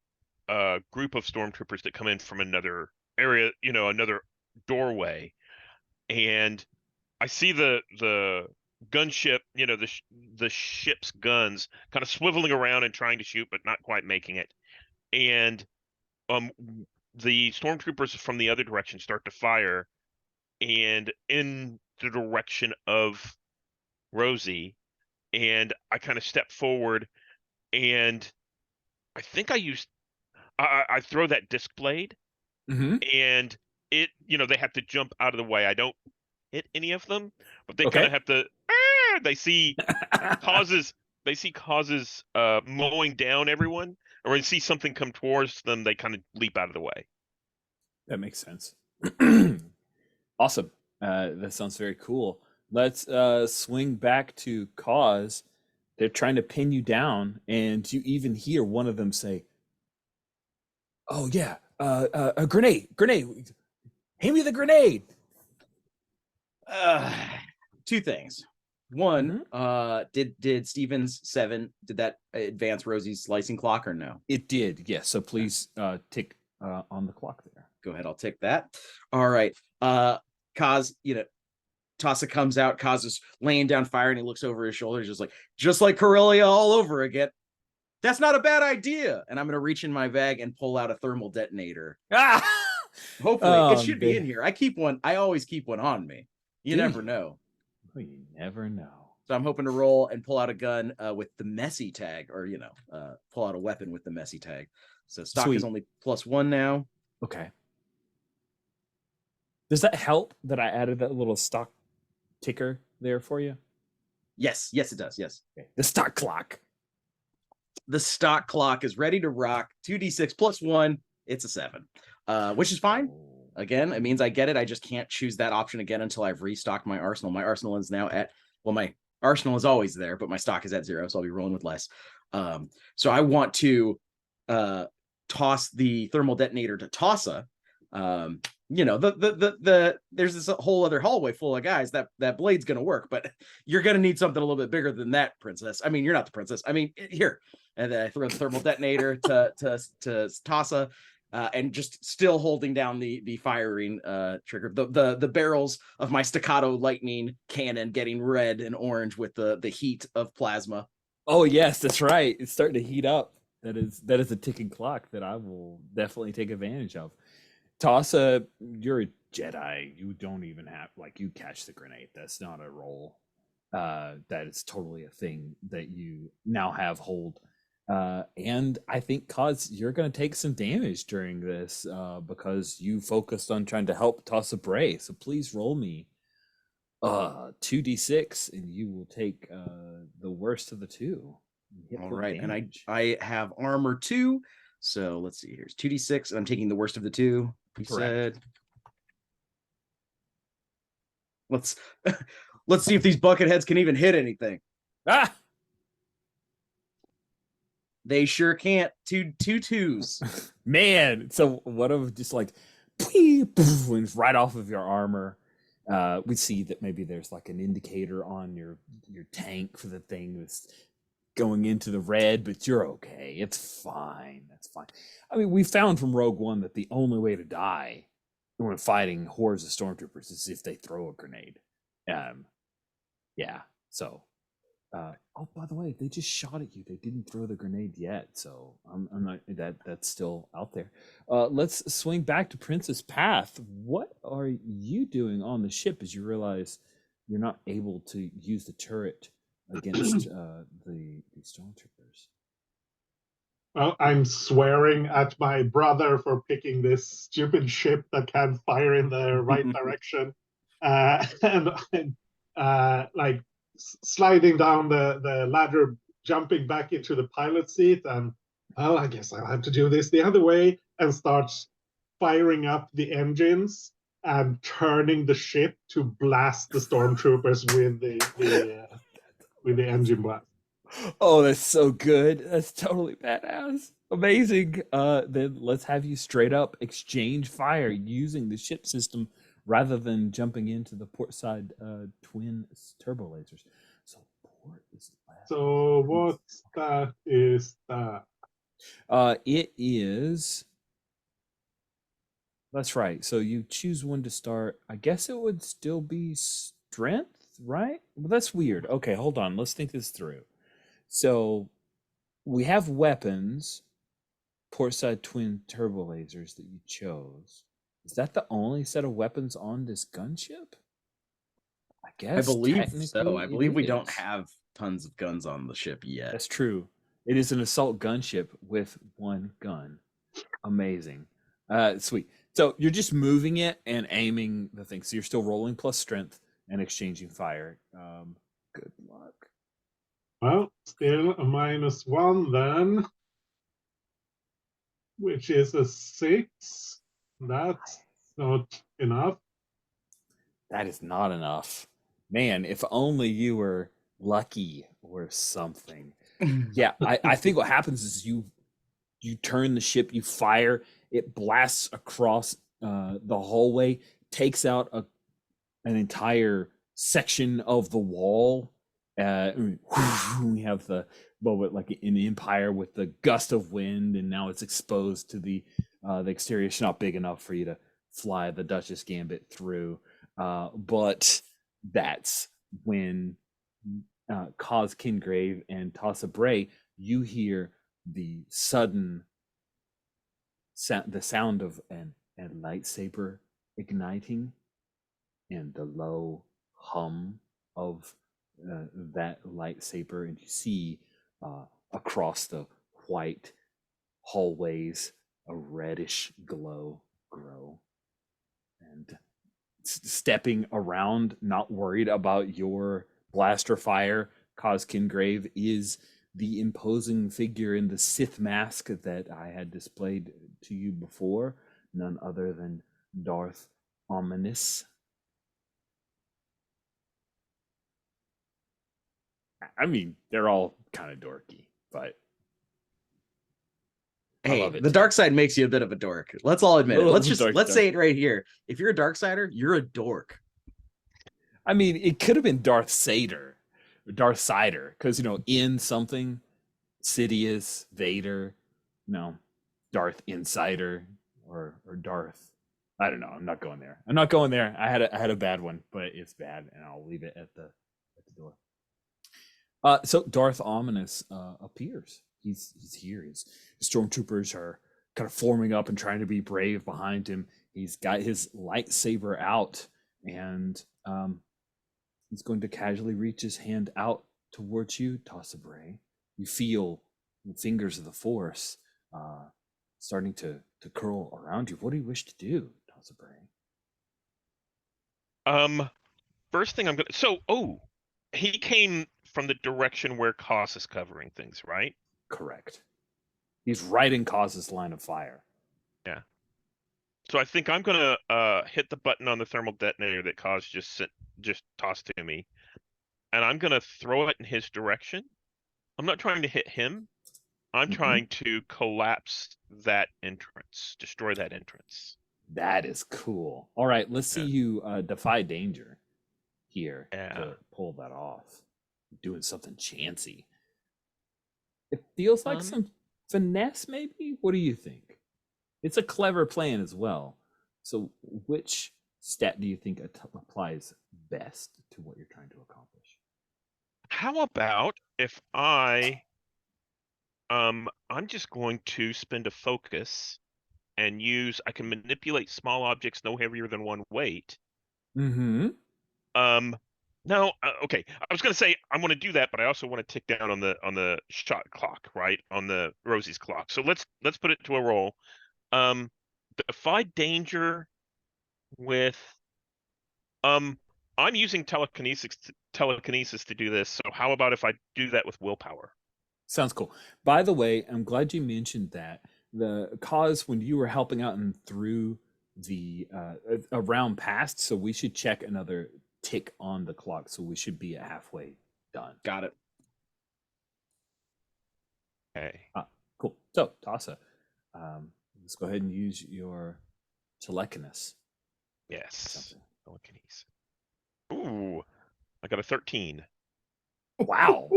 group of stormtroopers that come in from another area, another doorway, and I see the gunship, the ship's guns kind of swiveling around and trying to shoot, but not quite making it. And the stormtroopers from the other direction start to fire, and in the direction of Rosie. And I kind of step forward, and I think I throw that disc blade, and it, they have to jump out of the way. I don't hit any of them, but they kind of have to. They see causes mowing down everyone, or they see something come towards them. They kind of leap out of the way. That makes sense. Awesome. That sounds very cool. Let's swing back to Cause. They're trying to pin you down, and you even hear one of them say, "Oh yeah, a grenade! Hand me the grenade!" 2 things. One, did Stevens 7, did that advance Rosie's slicing clock or no? It did, yes. So please tick on the clock there. Go ahead, I'll tick that. All right. Kaz, Tossa comes out, Kaz is laying down fire, and he looks over his shoulder, just like Corellia all over again. That's not a bad idea. And I'm gonna reach in my bag and pull out a thermal detonator. Hopefully, it should be in here. I always keep one on me. You never know. You never know. So I'm hoping to roll and pull out a gun with the messy tag, or pull out a weapon with the messy tag. So stock is only +1 now. Okay. Does that help that I added that little stock ticker there for you? Yes, it does. Yes. Okay. The stock clock. The stock clock is ready to rock. 2d6 +1. It's a 7, which is fine. Again, it means I get it. I just can't choose that option again until I've restocked my arsenal. My arsenal is now my arsenal is always there, but my stock is at 0, so I'll be rolling with less. So I want to toss the thermal detonator to Tossa. There's this whole other hallway full of guys. That blade's gonna work, but you're gonna need something a little bit bigger than that, princess. I mean, you're not the princess. I mean, here. And then I throw the thermal detonator to Tossa. and just still holding down the firing trigger. The barrels of my staccato lightning cannon getting red and orange with the heat of plasma. Oh yes, that's right. It's starting to heat up. That is a ticking clock that I will definitely take advantage of. Tossa, you're a Jedi. You don't even have like you catch the grenade. That's not a roll. That is totally a thing that you now have hold. And I think cause you're gonna take some damage during this because you focused on trying to help Tossa Bray. So please roll me 2d6 and you will take the worst of the two. All right, and I have armor 2, so let's see. Here's 2d6, and I'm taking the worst of the two. He said, let's see if these bucket heads can even hit anything. Ah, they sure can't. Two twos. Man, so what of just like right off of your armor. We see that maybe there's like an indicator on your tank for the thing that's going into the red, but you're okay. It's fine. That's fine. I mean, we found from Rogue One that the only way to die when fighting hordes of stormtroopers is if they throw a grenade. Yeah. So, oh, by the way, they just shot at you. They didn't throw the grenade yet, so I'm not that's still out there. Let's swing back to Princess Path. What are you doing on the ship as you realize you're not able to use the turret against the stormtroopers? Well, I'm swearing at my brother for picking this stupid ship that can't fire in the right direction, and I'm like sliding down the ladder, jumping back into the pilot seat, and well, I guess I'll have to do this the other way, and start firing up the engines and turning the ship to blast the stormtroopers with the engine blast. Oh, that's so good. That's totally badass. Amazing. Then let's have you straight up exchange fire using the ship system rather than jumping into the port side twin turbo lasers. So port is left. So what that is that? It is. That's right. So you choose one to start. I guess it would still be strength, right? Well, that's weird. Okay, hold on. Let's think this through. So we have weapons, port side twin turbo lasers that you chose. Is that the only set of weapons on this gunship? I guess. I believe so. technically I believe we it don't is. have tons of guns on the ship yet. That's true. It is an assault gunship with one gun. Amazing. Sweet. So you're just moving it and aiming the thing. So you're still rolling plus strength and exchanging fire. Good luck. Well, still a -1 then, which is a 6. That's not enough. That is not enough. Man, if only you were lucky or something. Yeah, I think what happens is you turn the ship, you fire, it blasts across the hallway, takes out an entire section of the wall. We have the moment like in Empire with the gust of wind, and now it's exposed to the exterior. It's not big enough for you to fly the Duchess Gambit through, but that's when Cos Kingrave and Tossa Bray, you hear the sudden the sound of a lightsaber igniting and the low hum of that lightsaber, and you see across the white hallways a reddish glow grow, and stepping around, not worried about your blaster fire, Cos Kingrave, is the imposing figure in the Sith mask that I had displayed to you before, none other than Darth Ominous. I mean, they're all kind of dorky, but hey, the dark side makes you a bit of a dork. Let's all admit it. Let's say it right here. If you're a dark sider, you're a dork. I mean, it could have been Darth Sider, because in something, Sidious, Vader, Darth Insider, or Darth. I don't know. I'm not going there. I'm not going there. I had a bad one, but it's bad, and I'll leave it at the door. So Darth Ominous appears. He's here. His stormtroopers are kind of forming up and trying to be brave behind him. He's got his lightsaber out, and he's going to casually reach his hand out towards you, Tassa Bray. You feel the fingers of the Force starting to curl around you. What do you wish to do, Tassa Bray? First thing I'm gonna. He came from the direction where Kos is covering things, right? Correct. He's right in Kos's line of fire. Yeah. So I think I'm gonna hit the button on the thermal detonator that Kos just tossed to me, and I'm gonna throw it in his direction. I'm not trying to hit him. I'm trying to collapse that entrance, destroy that entrance. That is cool. All right, let's see you defy danger here to pull that off. Doing something chancy. It feels like some finesse, maybe? What do you think? It's a clever plan as well. So which stat do you think applies best to what you're trying to accomplish? How about if I'm just going to spend a focus and I can manipulate small objects no heavier than 1 weight. Mm-hmm. No, okay. I was gonna say I'm gonna do that, but I also want to tick down on the shot clock, right? On the Rosie's clock. So let's put it to a roll. Defy danger with I'm using telekinesis to do this. So how about if I do that with willpower? Sounds cool. By the way, I'm glad you mentioned that. The cause when you were helping out and through the a round passed, so we should check another tick on the clock. So we should be at halfway done. Got it. Okay. Cool. So Tassa, let's go ahead and use your telekinesis. Yes. Telekinesis. Ooh, I got a 13. Wow.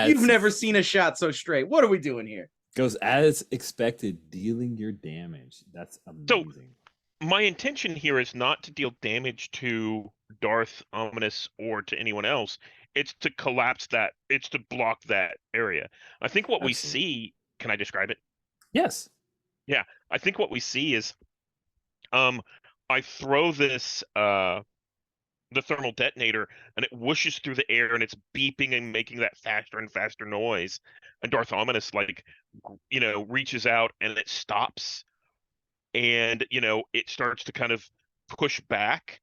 You've never seen a shot so straight. What are we doing here? Goes as expected, dealing your damage. That's amazing. So my intention here is not to deal damage to Darth Ominous or to anyone else. It's to collapse that. It's to block that area. I think what we see. Can I describe it? Yes. Yeah, I think what we see is, I throw this the thermal detonator, and it whooshes through the air, and it's beeping and making that faster and faster noise. And Darth Ominous, reaches out, and it stops, and it starts to kind of push back,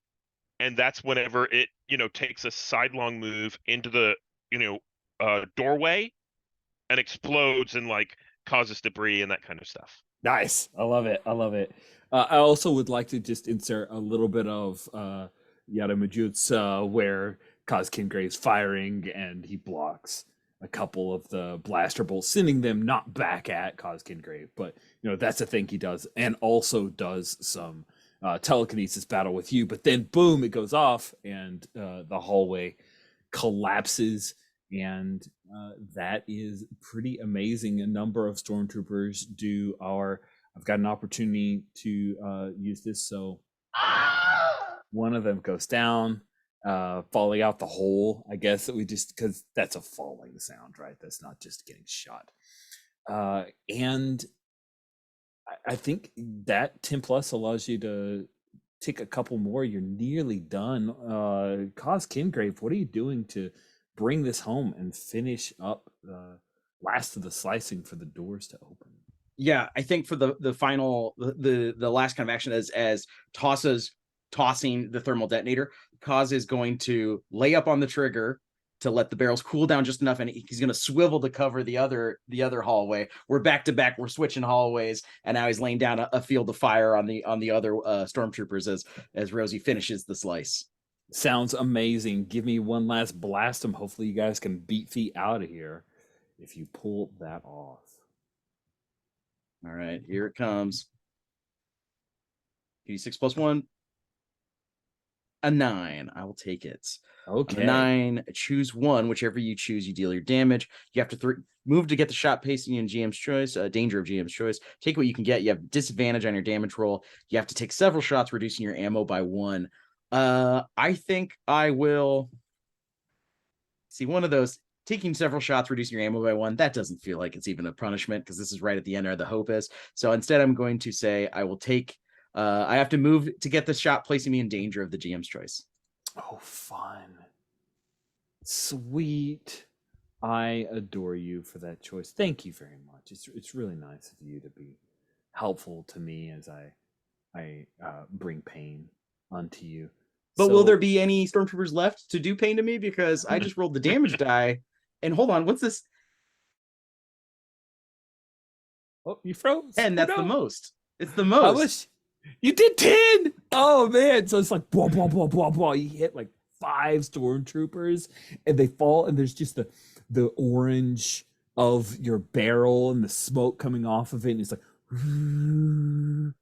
and that's whenever it takes a sidelong move into the doorway, and explodes and causes debris and that kind of stuff. Nice. I love it. I also would like to just insert a little bit of Yada Majutsu where Kaz Kingrave's firing and he blocks a couple of the blaster bolts, sending them not back at Kaz Kingrave, but that's a thing he does, and also does some telekinesis battle with you. But then boom, it goes off, and the hallway collapses, and that is pretty amazing. A number of stormtroopers do I've got an opportunity to use this, so one of them goes down, falling out the hole. I guess that because that's a falling sound, right? That's not just getting shot. And I think that 10 plus allows you to take a couple more. You're nearly done. Kaz Kingrave, what are you doing to bring this home and finish up the last of the slicing for the doors to open? Yeah, I think for the final, the last kind of action as Tassa's tossing the thermal detonator, Kaz is going to lay up on the trigger to let the barrels cool down just enough, and he's going to swivel to cover the other hallway. We're back to back. We're switching hallways, and now he's laying down a field of fire on the other stormtroopers as Rosie finishes the slice. Sounds amazing. Give me one last blast him. Hopefully you guys can beat feet out of here if you pull that off. All right, here it comes. 86 plus 1. a 9. I will take it. On Okay. the 9, choose one. Whichever you choose, you deal your damage. You have to move to get the shot pacing in GM's choice. Danger of GM's choice. Take what you can get. You have disadvantage on your damage roll. You have to take several shots, reducing your ammo by 1. I think I will see one of those. Taking several shots, reducing your ammo by 1. That doesn't feel like it's even a punishment because this is right at the end where the hope is. So instead, I'm going to say I will take. I have to move to get the shot, placing me in danger of the GM's choice. Oh, fun. Sweet. I adore you for that choice. Thank you very much. It's really nice of you to be helpful to me as I bring pain unto you. But will So- there be any stormtroopers left to do pain to me? Because I just rolled the damage die. And hold on, what's this? Oh, you froze. 10, Oh, that's no. the most. It's the How most. much? You did 10. Oh man. So it's like blah blah blah blah blah. You hit like 5 stormtroopers and they fall, and there's just the orange of your barrel and the smoke coming off of it, and it's like and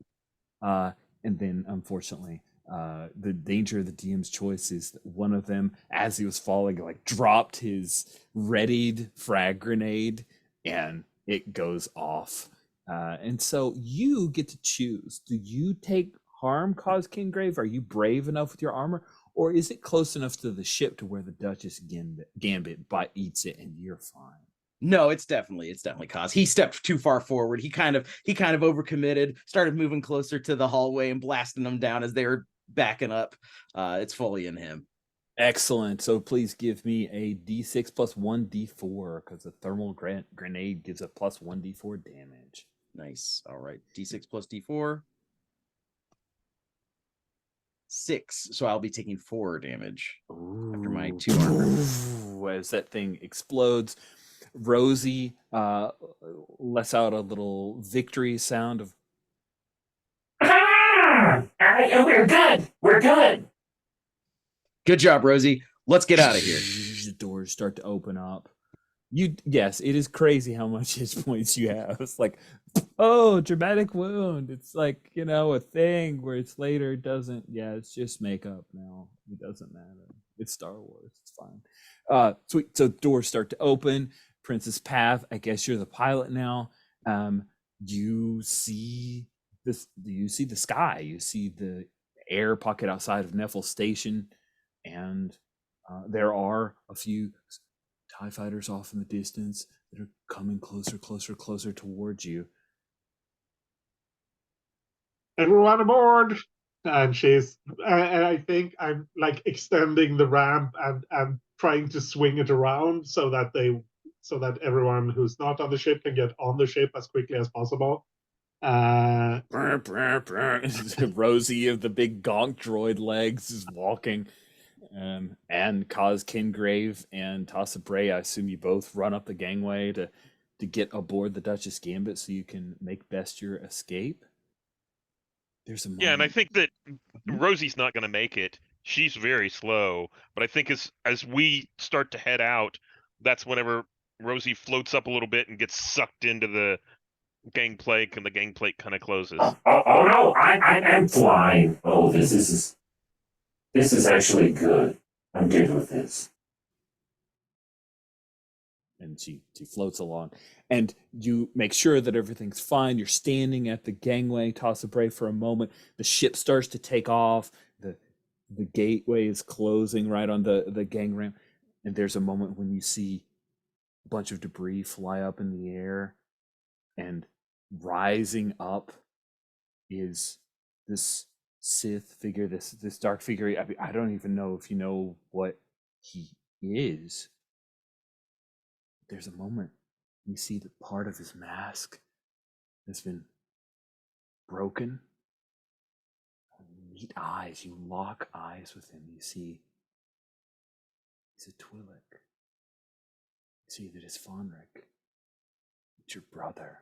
then unfortunately the danger of the DM's choice is that one of them, as he was falling, like dropped his readied frag grenade and it goes off. And so you get to choose. Do you take harm, cause Kingrave? Are you brave enough with your armor? Or is it close enough to the ship to where the Duchess Gambit eats it and you're fine? No, it's definitely cause. He stepped too far forward. He kind of overcommitted, started moving closer to the hallway and blasting them down as they were backing up. It's fully in him. Excellent. So please give me a d6 plus 1d4 because a thermal grenade gives a plus 1d4 damage. Nice. All right. D6 plus D4. 6. So I'll be taking 4 damage after my 2 armor. Ooh, as that thing explodes, Rosie lets out a little victory sound of We're good. We're good. Good job, Rosie. Let's get out of here. The doors start to open up. Yes, it is crazy how much hit points you have. It's like, oh, dramatic wound. It's like, a thing where it's later doesn't. Yeah, it's just makeup now. It doesn't matter. It's Star Wars. It's fine. Sweet. So doors start to open. Princess Path. I guess you're the pilot now. You see this. You see the sky. You see the air pocket outside of Neffel Station, and there are a few TIE fighters off in the distance that are coming closer towards you. Everyone aboard! And I think I'm like extending the ramp and trying to swing it around so that everyone who's not on the ship can get on the ship as quickly as possible. Rosie of the big gonk droid legs is walking. And Kaz Kingrave and Tassa Bray, I assume you both run up the gangway to get aboard the Duchess Gambit so you can make best your escape. There's a moment. Yeah, and I think that Rosie's not going to make it. She's very slow, but I think as we start to head out, that's whenever Rosie floats up a little bit and gets sucked into the gangplank, and the gangplank kind of closes. Oh no, I'm flying. Oh, this is actually good. I'm good with this. And she floats along, and you make sure that everything's fine. You're standing at the gangway, Tassa Bray, for a moment. The ship starts to take off. The gateway is closing right on the gang ramp, and there's a moment when you see a bunch of debris fly up in the air, and rising up is this Sith figure, this dark figure. I don't even know if you know what he is. There's a moment you see that part of his mask has been broken. You meet eyes, you lock eyes with him. You see he's a Twi'lek. You see that his Fonric, it's your brother.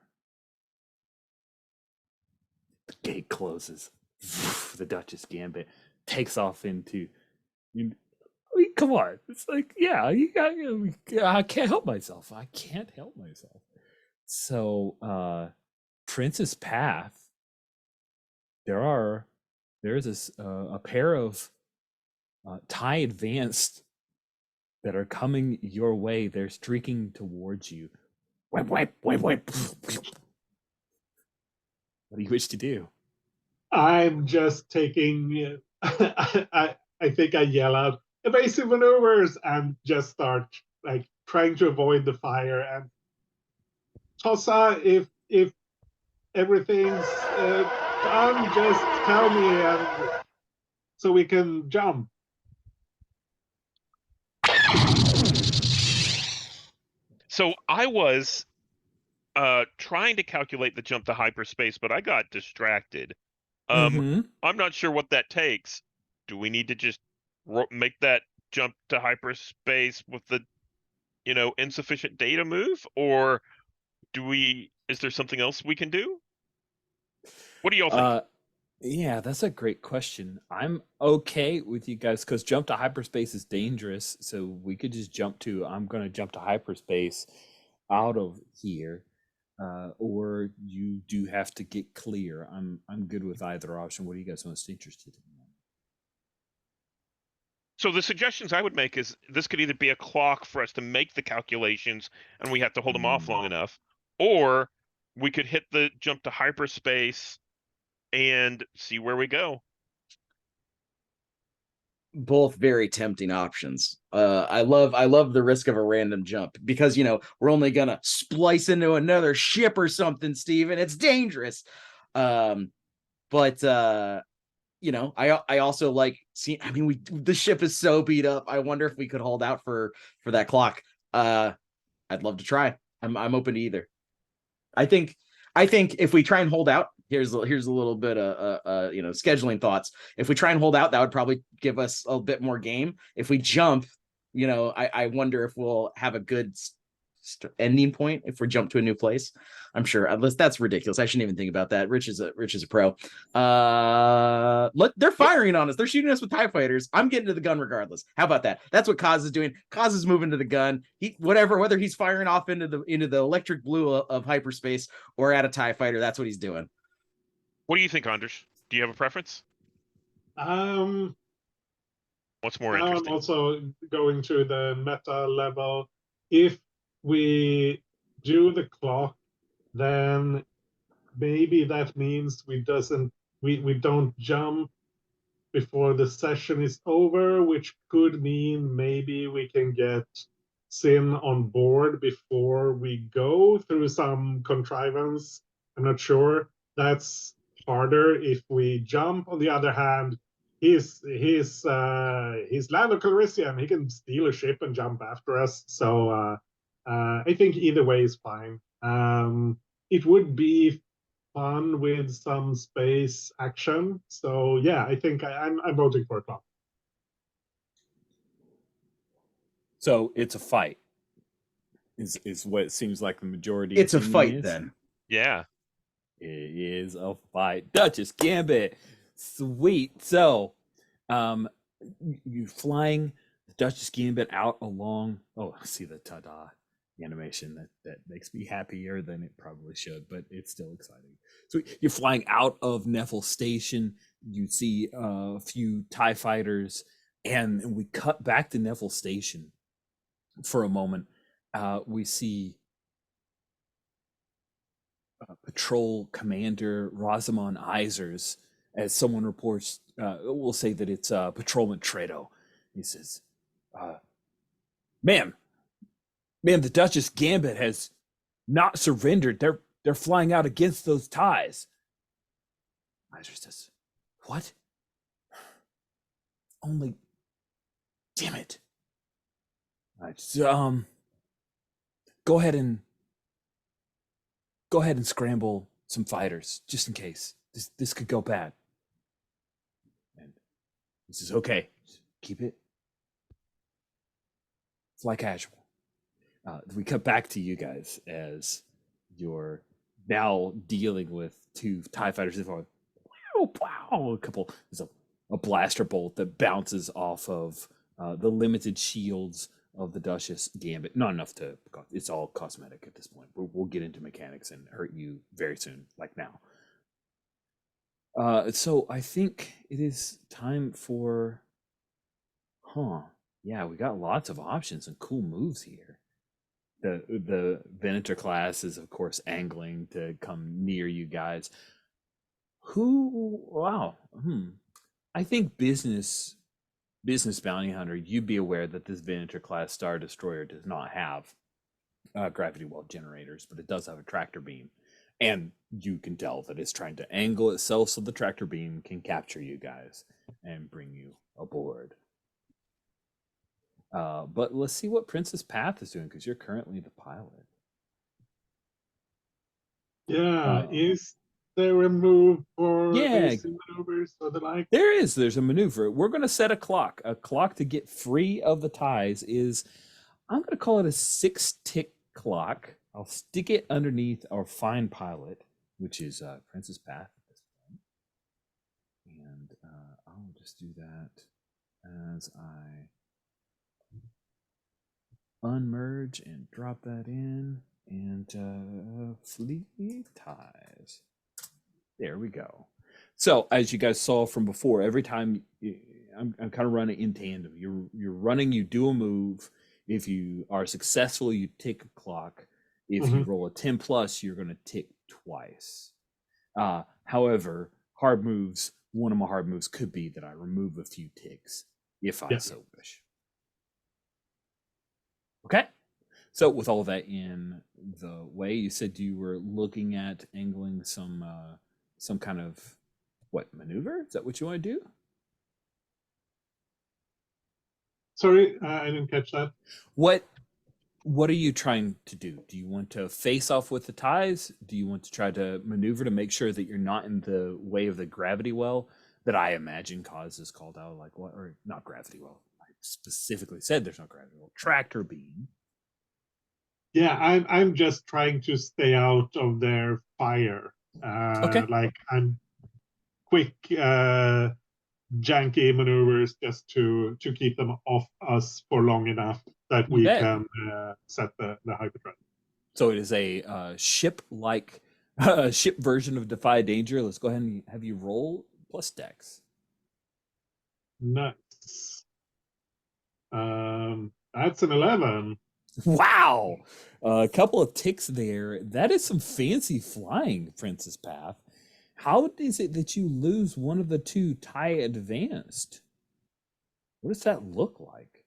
The gate closes. The Duchess Gambit takes off into. I mean, come on. It's like, yeah, I can't help myself. So, Princess Path, there's a pair of Thai advanced that are coming your way. They're streaking towards you. Wipe, wipe, wipe, wipe. What do you wish to do? I'm just taking. I think I yell out evasive maneuvers and just start like trying to avoid the fire. And Tossa, if everything's done, just tell me, and so we can jump. So I was trying to calculate the jump to hyperspace, but I got distracted. Mm-hmm. I'm not sure what that takes. Do we need to just make that jump to hyperspace with the, insufficient data move, or is there something else we can do? What do y'all think? Yeah, that's a great question. I'm okay with you guys because jump to hyperspace is dangerous. So we could just I'm going to jump to hyperspace out of here. Or you do have to get clear. I'm good with either option. What are you guys most interested in? So the suggestions I would make is this could either be a clock for us to make the calculations and we have to hold them off long enough, or we could hit the jump to hyperspace and see where we go. Both very tempting options. I love the risk of a random jump because we're only gonna splice into another ship or something, Steven. It's dangerous. But I also like seeing. I mean, the ship is so beat up. I wonder if we could hold out for that clock. I'd love to try. I'm open to either. I think if we try and hold out, here's a little bit of scheduling thoughts. If we try and hold out, that would probably give us a bit more game. If we jump, I wonder if we'll have a good ending point if we jump to a new place. I'm sure unless that's ridiculous. I shouldn't even think about that. Rich is a pro. They're firing on us. They're shooting us with TIE fighters. I'm getting to the gun regardless. How about that? That's what Kaz is doing. Kaz is moving to the gun. Whether he's firing off into the electric blue of hyperspace or at a TIE fighter, that's what he's doing. What do you think, Anders? Do you have a preference? What's more interesting? I'm also going to the meta level. If we do the clock, then maybe that means we don't jump before the session is over, which could mean maybe we can get Sin on board before we go through some contrivance. I'm not sure. That's harder if we jump. On the other hand, he's Lando Calrissian. He can steal a ship and jump after us. So I think either way is fine. It would be fun with some space action. So yeah, I think I'm voting for a clock. So it's a fight. Is what it seems like the majority. It's a fight is. then. Yeah. It is a fight. Duchess Gambit. Sweet. So you flying the Duchess Gambit out along. Oh, I see the ta-da animation that makes me happier than it probably should, but it's still exciting. So you're flying out of Neffel Station. You see a few TIE fighters, and we cut back to Neffel Station for a moment. We see Patrol Commander Rosamond Isers, as someone reports. We'll say that it's Patrolman Tredo. He says, "Ma'am, the Duchess Gambit has not surrendered. They're flying out against those ties." Isers says, "What? Only, damn it. Go ahead and scramble some fighters just in case this could go bad." And he says, "Okay, keep it fly casual." We cut back to you guys as you're now dealing with two TIE fighters. Wow, wow, there's a blaster bolt that bounces off of the limited shields of the Duchess Gambit. Not enough to, it's all cosmetic at this point. We'll get into mechanics and hurt you very soon, like now. So I think it is time for Huh. Yeah, we got lots of options and cool moves here. The Venator class is, of course, angling to come near you guys. Wow. I think business bounty hunter, you'd be aware that this Venator class Star Destroyer does not have gravity well generators, but it does have a tractor beam. And you can tell that it's trying to angle itself so the tractor beam can capture you guys and bring you aboard. But let's see what Princess Path is doing, because you're currently the pilot. Yeah, is there a move for Yeah. AC maneuvers or the like? There's a maneuver. We're going to set a clock. A clock to get free of the ties is, I'm going to call it a 6-tick clock. I'll stick it underneath our fine pilot, which is Princess Path at this point. And I'll just do that as I unmerge and drop that in, and fleet ties. There we go. So as you guys saw from before, every time I'm kind of running in tandem. You're running, you do a move. If you are successful, you tick a clock. If you roll a 10 plus, you're going to tick twice. However, hard moves, one of my hard moves could be that I remove a few ticks if I so wish. Okay. So with all that in the way, you said you were looking at angling some kind of maneuver? Is that what you want to do? Sorry, I didn't catch that. What are you trying to do? Do you want to face off with the ties? Do you want to try to maneuver to make sure that you're not in the way of the gravity well that I imagine causes called out, like what, or not gravity well? I specifically said there's no gravity well. Tractor beam. Yeah, I'm just trying to stay out of their fire. Okay. Like I'm quick, janky maneuvers just to keep them off us for long enough that we can set the hyperdrive. So it is a ship-like ship version of Defy Danger. Let's go ahead and have you roll plus Dex. Nice. That's an 11. Wow, a couple of ticks there. That is some fancy flying, Princess Path. How is it that you lose one of the two tie advanced? What does that look like?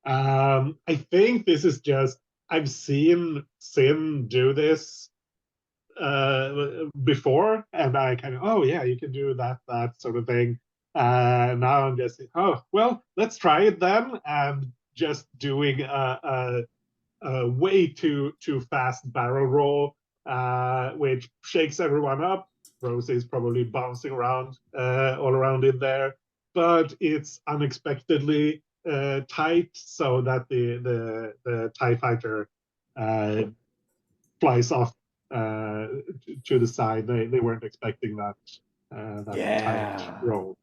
I think this is just, I've seen Sin do this before, and I kind of, oh yeah, you can do that sort of thing. Now I'm just, oh well, let's try it then, and just doing a way too fast barrel roll, which shakes everyone up. Rosie is probably bouncing around all around in there, but it's unexpectedly tight, so that the TIE fighter flies off to the side. They weren't expecting that tight roll.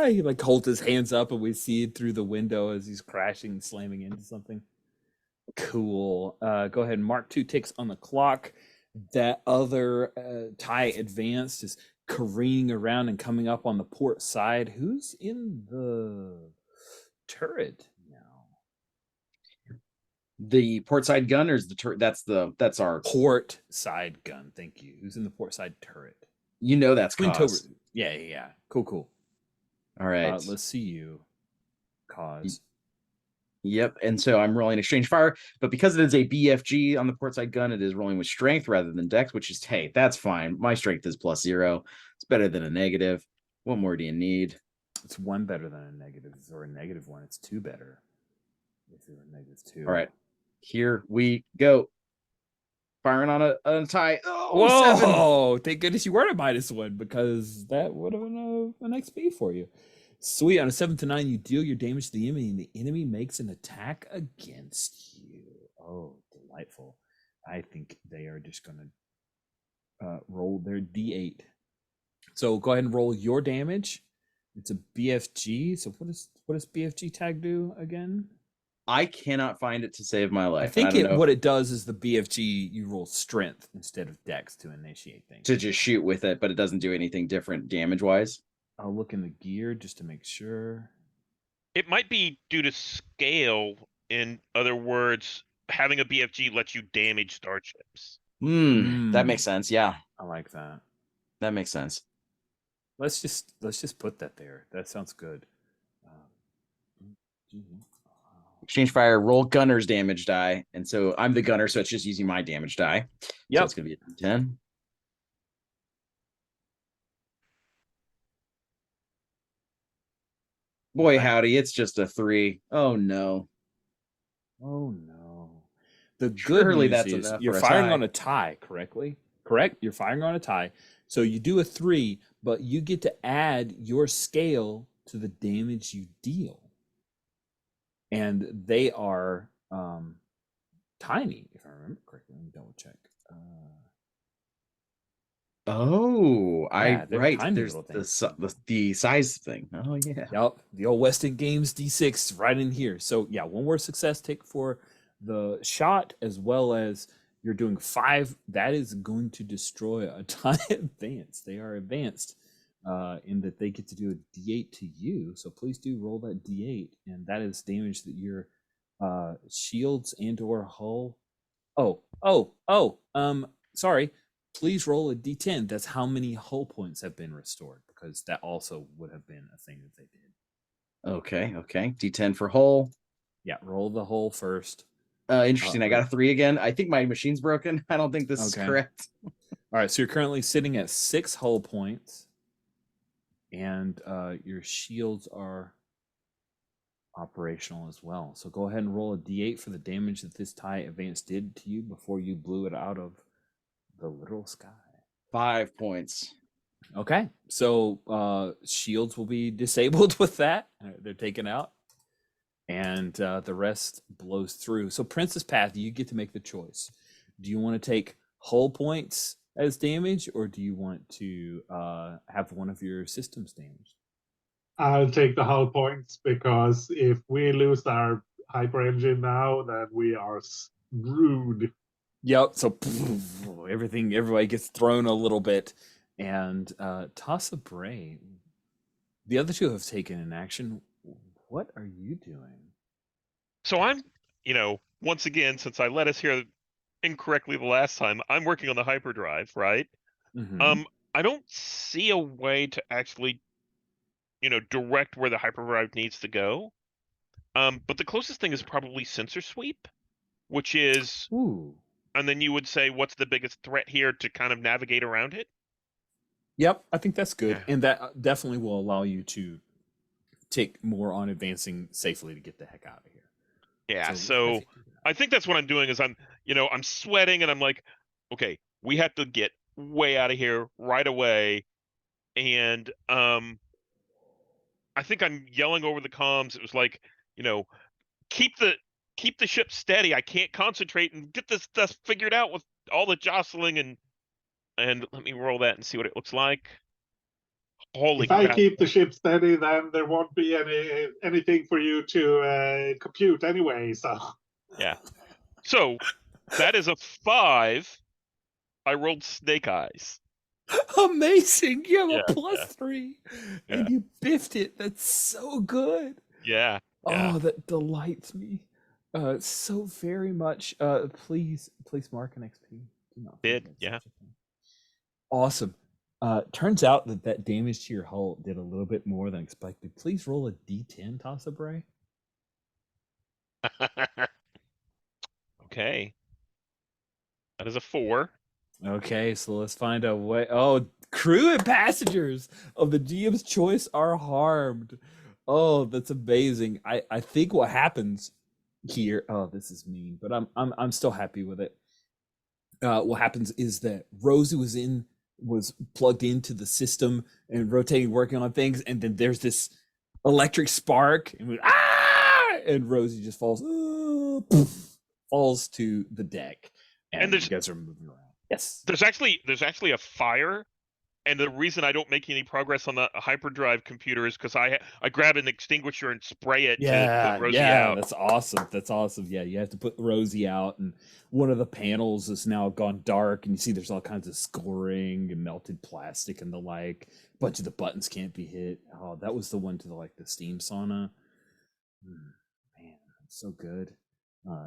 He like holds his hands up, and we see it through the window as he's crashing, slamming into something. Cool. Go ahead and mark 2 ticks on the clock. That other tie advanced is careening around and coming up on the port side. Who's in the turret now? The port side gun, or is the turret? That's our port side gun. Thank you. Who's in the port side turret? You know that's Cause. Yeah. Cool. All right. Let's see you, Cause. Yep, and so I'm rolling exchange fire, but because it is a BFG on the port side gun, it is rolling with strength rather than dex, which is, hey, that's fine. My strength is +0. It's better than a negative. What more do you need? It's 1 better than a negative, or a -1. It's 2 better if you're a -2. All right, here we go. Firing on a tie. Oh, whoa! 7. Thank goodness you weren't a -1, because that would have been an XP for you. Sweet. On a 7 to 9, you deal your damage to the enemy, and the enemy makes an attack against you. Oh, delightful. I think they are just going to roll their D8. So go ahead and roll your damage. It's a BFG. So what does BFG tag do again? I cannot find it to save my life. I think what it does is the BFG, you roll strength instead of dex to initiate things. To just shoot with it, but it doesn't do anything different damage-wise. I'll look in the gear just to make sure. It might be due to scale. In other words, having a BFG lets you damage starships. That makes sense. Yeah, I like that. that makes sense. Let's just put that there. That sounds good. Exchange fire, roll gunner's damage die. And so I'm the gunner, so it's just using my damage die. Yep. So it's going to be a 10. Boy, howdy, it's just a 3. Oh, no. Oh no. The good Surely news that's is enough you're for a firing tie. on a tie, correctly? Correct? You're firing on a tie. So you do a 3, but you get to add your scale to the damage you deal. And they are tiny, if I remember correctly. Let me double check. Oh, Yeah, they're right. tiny There's little the, things. the size thing. Oh, yeah. Yep, the old Weston Games D6 right in here. So yeah, one more success tick for the shot, as well as you're doing 5. That is going to destroy a tie advanced. They are advanced in that they get to do a D8 to you. So please do roll that D8, and that is damage that your shields and or hull. Sorry. Please roll a D10. That's how many hull points have been restored, because that also would have been a thing that they did. Okay. D10 for hull. Yeah, roll the hull first. Interesting. I got a 3 again. I think my machine's broken. I don't think this is correct. All right, so you're currently sitting at 6 hull points, and your shields are operational as well. So go ahead and roll a D8 for the damage that this tie advance did to you before you blew it out of the literal sky. 5 points. Okay, so shields will be disabled with that. They're taken out, and the rest blows through. So Princess Path, you get to make the choice. Do you want to take hull points as damage, or do you want to have one of your systems damaged? I'll take the hull points, because if we lose our hyper engine now, then we are screwed. Yep. So everybody gets thrown a little bit, and Tassa Bray. The other two have taken an action. What are you doing? So I'm, once again, since I led us here incorrectly the last time, I'm working on the hyperdrive, right? Mhm. I don't see a way to actually, direct where the hyperdrive needs to go. But the closest thing is probably sensor sweep, which is, Ooh. and then you would say, what's the biggest threat here to kind of navigate around it? Yep, I think that's good, Yeah. and that definitely will allow you to take more on advancing safely to get the heck out of here. Yeah, So so I think that's what I'm doing is I'm sweating and I'm like, okay, we have to get way out of here right away. And I think I'm yelling over the comms. It was like, keep the ship steady. I can't concentrate and get this stuff figured out with all the jostling and let me roll that and see what it looks like. Holy If I crap. keep the ship steady, then there won't be anything for you to compute anyway. So Yeah. So that is a 5. I rolled snake eyes. Amazing! You have Yeah, a +3, yeah. and you biffed it. That's so good. Yeah. Oh, that delights me so very much. Please mark an XP. Do not Did, forget yeah. such a thing. Awesome. Turns out that damage to your hull did a little bit more than expected. Please roll a D10, Tassa Bray. Okay. That is a 4. Okay, so let's find a way. Oh, crew and passengers of the GM's choice are harmed. Oh, that's amazing. I think what happens here. Oh, this is mean, but I'm still happy with it. What happens is that Rosie was plugged into the system and rotating, working on things, and then there's this electric spark, and Rosie just falls to the deck, and you guys are moving around. Yes. There's actually a fire, and the reason I don't make any progress on the hyperdrive computer is because I grab an extinguisher and spray it to put Rosie out. That's awesome. That's awesome. Yeah, you have to put Rosie out, and one of the panels is now gone dark, and you see there's all kinds of scoring and melted plastic and the like. A bunch of the buttons can't be hit. Oh, that was the one to the steam sauna. Man, that's so good.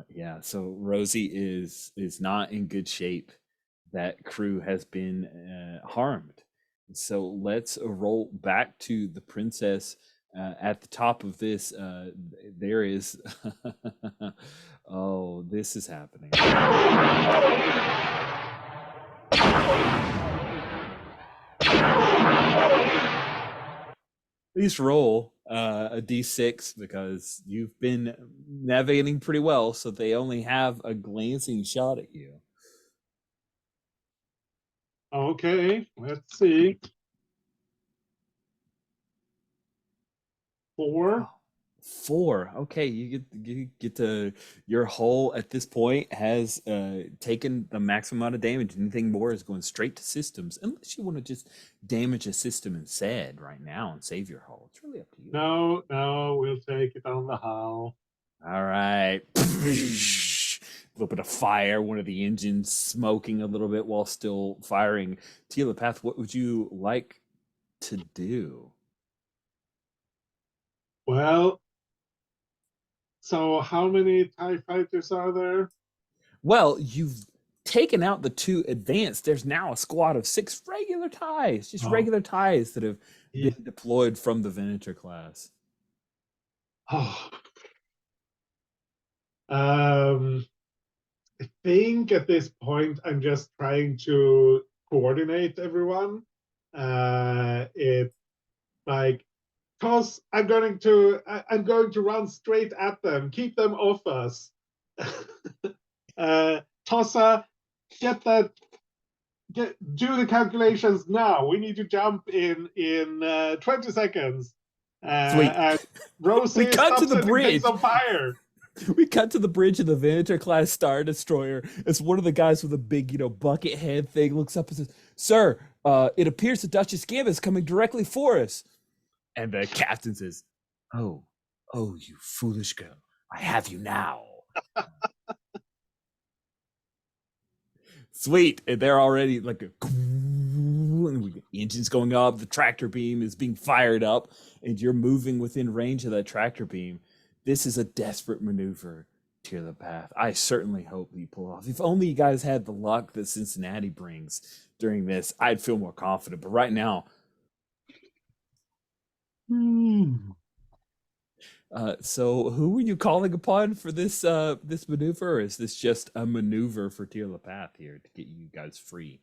Yeah, so Rosie is not in good shape. That crew has been harmed. So let's roll back to the princess. At the top of this, there is. Oh, this is happening. Please roll a d6 because you've been navigating pretty well, so they only have a glancing shot at you. Okay, let's see. 4. Oh, 4. Okay, you get to your hull at this point has taken the maximum amount of damage. Anything more is going straight to systems, unless you want to just damage a system instead right now and save your hull. It's really up to you. No, we'll take it on the hull. All right. A little bit of fire, one of the engines smoking a little bit while still firing. Telepath, what would you like to do? Well, so how many TIE fighters are there? Well, you've taken out the 2 advanced. There's now a squad of 6 regular TIEs, just regular TIEs that have Yeah. been deployed from the Venator class. Oh. I think at this point I'm just trying to coordinate everyone. It's like, toss. I'm going to run straight at them. Keep them off us. Tossa, do the calculations now. We need to jump in 20 seconds. Sweet. And Rosie, We cut stop to the setting bridge. things on fire. We cut to the bridge of the Venator class Star Destroyer as one of the guys with a big, bucket head thing looks up and says, "Sir, it appears the Duchess Gambit is coming directly for us." And the captain says, "Oh, you foolish girl, I have you now." Sweet. And they're already like engines going up, the tractor beam is being fired up, and you're moving within range of that tractor beam. This is a desperate maneuver to the path. I certainly hope you pull off. If only you guys had the luck that Cincinnati brings during this, I'd feel more confident. But right now, so who were you calling upon for this this maneuver? Or is this just a maneuver for Path here to get you guys free?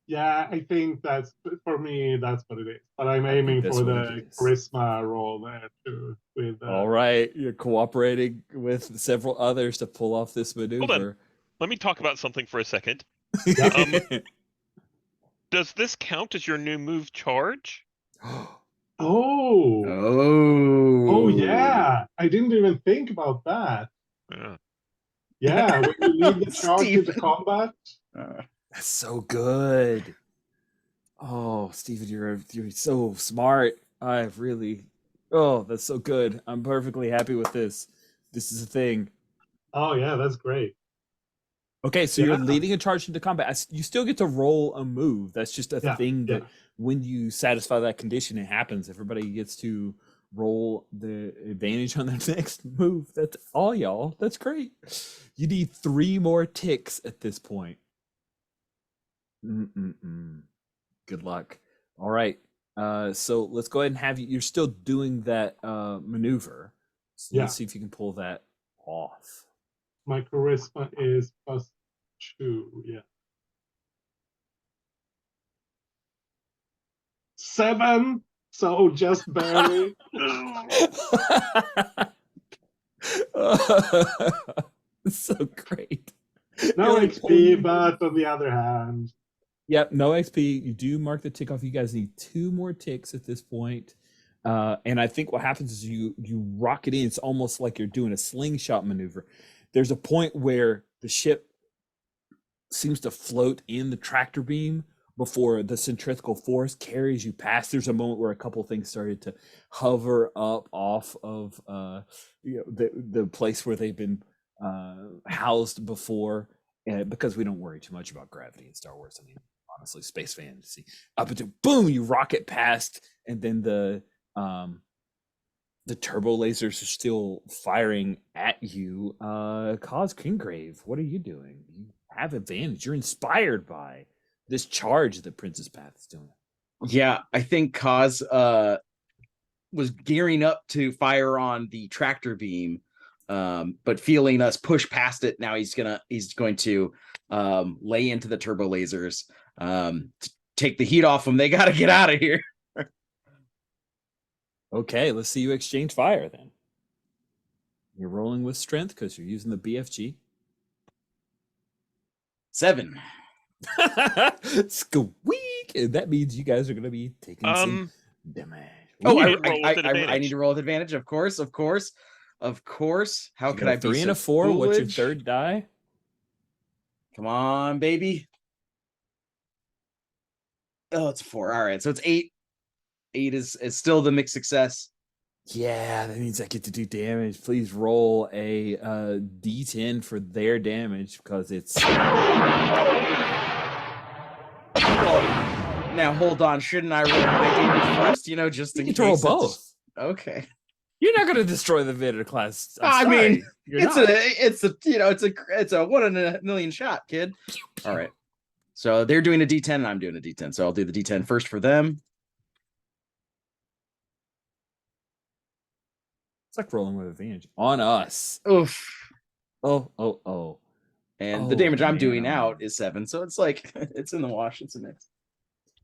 Yeah, I think that's, for me, that's what it is. But I'm I think aiming that's for what the it is. charisma roll there too. All right, you're cooperating with several others to pull off this maneuver. Let me talk about something for a second. Does this count as your new move charge? Oh yeah, I didn't even think about that. Yeah, when you lead the charge into combat. That's so good. Oh, Steven, you're so smart. That's so good. I'm perfectly happy with this. This is a thing. Oh yeah, that's great. Okay, so you're leading a charge into combat. You still get to roll a move. That's just a thing that when you satisfy that condition, it happens. Everybody gets to roll the advantage on their next move. That's all, y'all. That's great. You need 3 more ticks at this point. Good luck. All right. So let's go ahead and have you. You're still doing that maneuver. So let's see if you can pull that off. My charisma is +2. Yeah. 7. So just barely. So great. No XP, but on the other hand. Yep, no XP. You do mark the tick off. You guys need 2 more ticks at this point. And I think what happens is you rock it in. It's almost like you're doing a slingshot maneuver. There's a point where the ship seems to float in the tractor beam before the centrifugal force carries you past. There's a moment where a couple things started to hover up off of the place where they've been housed before, because we don't worry too much about gravity in Star Wars. I mean, honestly, space fantasy. Up until boom, you rocket past, and then the The turbo lasers are still firing at you. Cause Kingrave, what are you doing? You have advantage. You're inspired by this charge that Princess Path is doing. Yeah, I think Kaz was gearing up to fire on the tractor beam, but feeling us push past it. Now he's going to lay into the turbo lasers, to take the heat off them. They got to get out of here. Okay, let's see you exchange fire then. You're rolling with strength because you're using the BFG. 7. Squeak! And that means you guys are going to be taking some damage. Oh, You didn't roll with I need advantage. to roll with advantage. Of course. How You could got I a be 3 and so a 4? What's your foolish? third die? Come on, baby. Oh, it's 4. All right, so it's 8. 8 is still the mixed success. Yeah, that means I get to do damage. Please roll a D10 for their damage because it's. Now hold on, shouldn't I roll my damage first? You know, just in You case. can roll both. Okay. You're not going to destroy the Vader class. I mean, it's not. it's a 1 in a million shot, kid. All right. So they're doing a D10 and I'm doing a D10. So I'll do the D10 first for them. It's like rolling with advantage on us. Oof. Oh. And the Oh, damage I'm man, doing oh, out man. is 7. So it's like it's in the wash. It's a mix.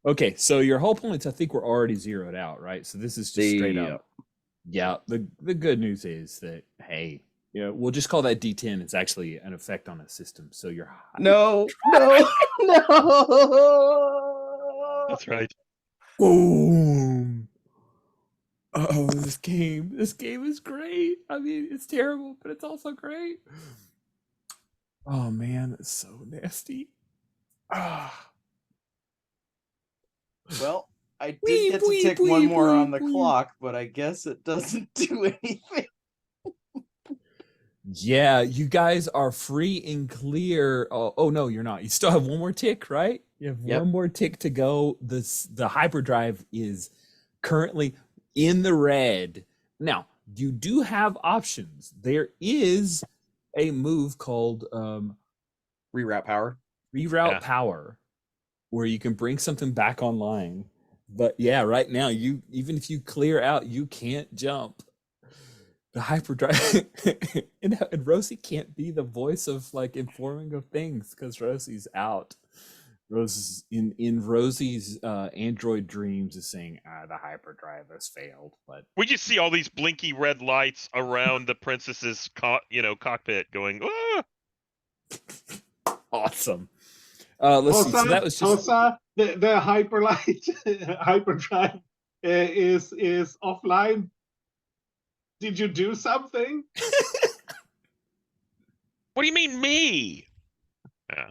Okay, so your whole points I think were already zeroed out, right? So this is just straight up. Yeah, the good news is that hey, we'll just call that D10. It's actually an effect on a system. So you're No. That's right. boom. Oh, this game is great. I mean, it's terrible, but it's also great. Oh man, it's so nasty. Well, I did Weep, get to weep, tick one weep, more on weep, the weep. clock, but I guess it doesn't do anything. Yeah, you guys are free and clear. Oh no, you're not. You still have one more tick, right? You have Yep. one more tick to go. The hyperdrive is currently in the red. Now, you do have options. There is a move called Reroute power. reroute Yeah. power where you can bring something back online. But yeah, right now even if you clear out, you can't jump. The hyperdrive and Rosie can't be the voice of like informing of things because Rosie's out. Rosie's in Rosie's Android dreams is saying the hyperdrive has failed, but We just see all these blinky red lights around the princess's cockpit going, ah! awesome. Let's see. So that was just Tosa, the hyperlight hyperdrive is offline. Did you do something? What do you mean me? Yeah.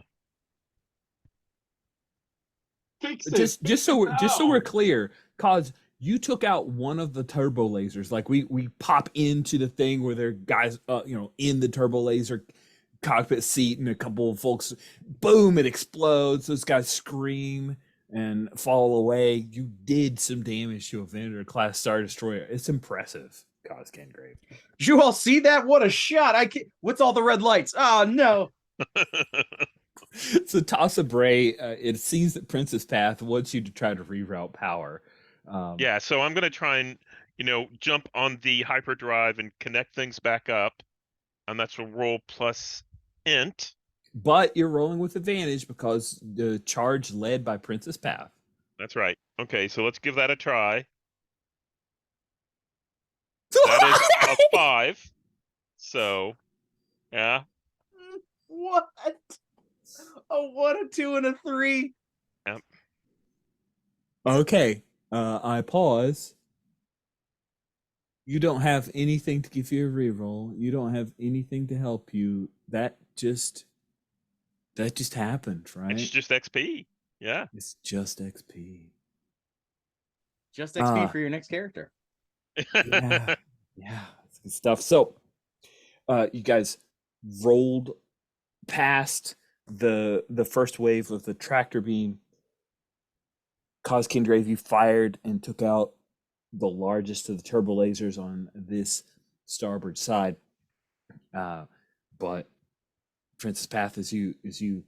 Fix it. just so we're clear, cause you took out one of the turbo lasers. Like we pop into the thing where there are guys in the turbo laser cockpit seat and a couple of folks, boom, it explodes. Those guys scream and fall away. You did some damage to a Venator class Star Destroyer. It's impressive, Cause Kengrave. Did you all see that? What a shot! I can't. What's all the red lights? Oh no! So Tassa Bray, it seems that Princess Path wants you to try to reroute power. Yeah, so I'm gonna try and jump on the hyperdrive and connect things back up, and that's a roll plus int. But you're rolling with advantage because the charge led by Princess Path. That's right. Okay, so let's give that a try. That is a 5. So, yeah. What? A 1, a 2, and a 3. Yep. Okay, I pause. You don't have anything to give you a reroll. You don't have anything to help you. That just happened, right? It's just XP. Yeah. It's just XP. Just XP for your next character. Yeah, that's good stuff. So, you guys rolled past the first wave of the tractor beam. Cause Kindrave, you fired and took out the largest of the turbo lasers on this starboard side. But Princess Path, as you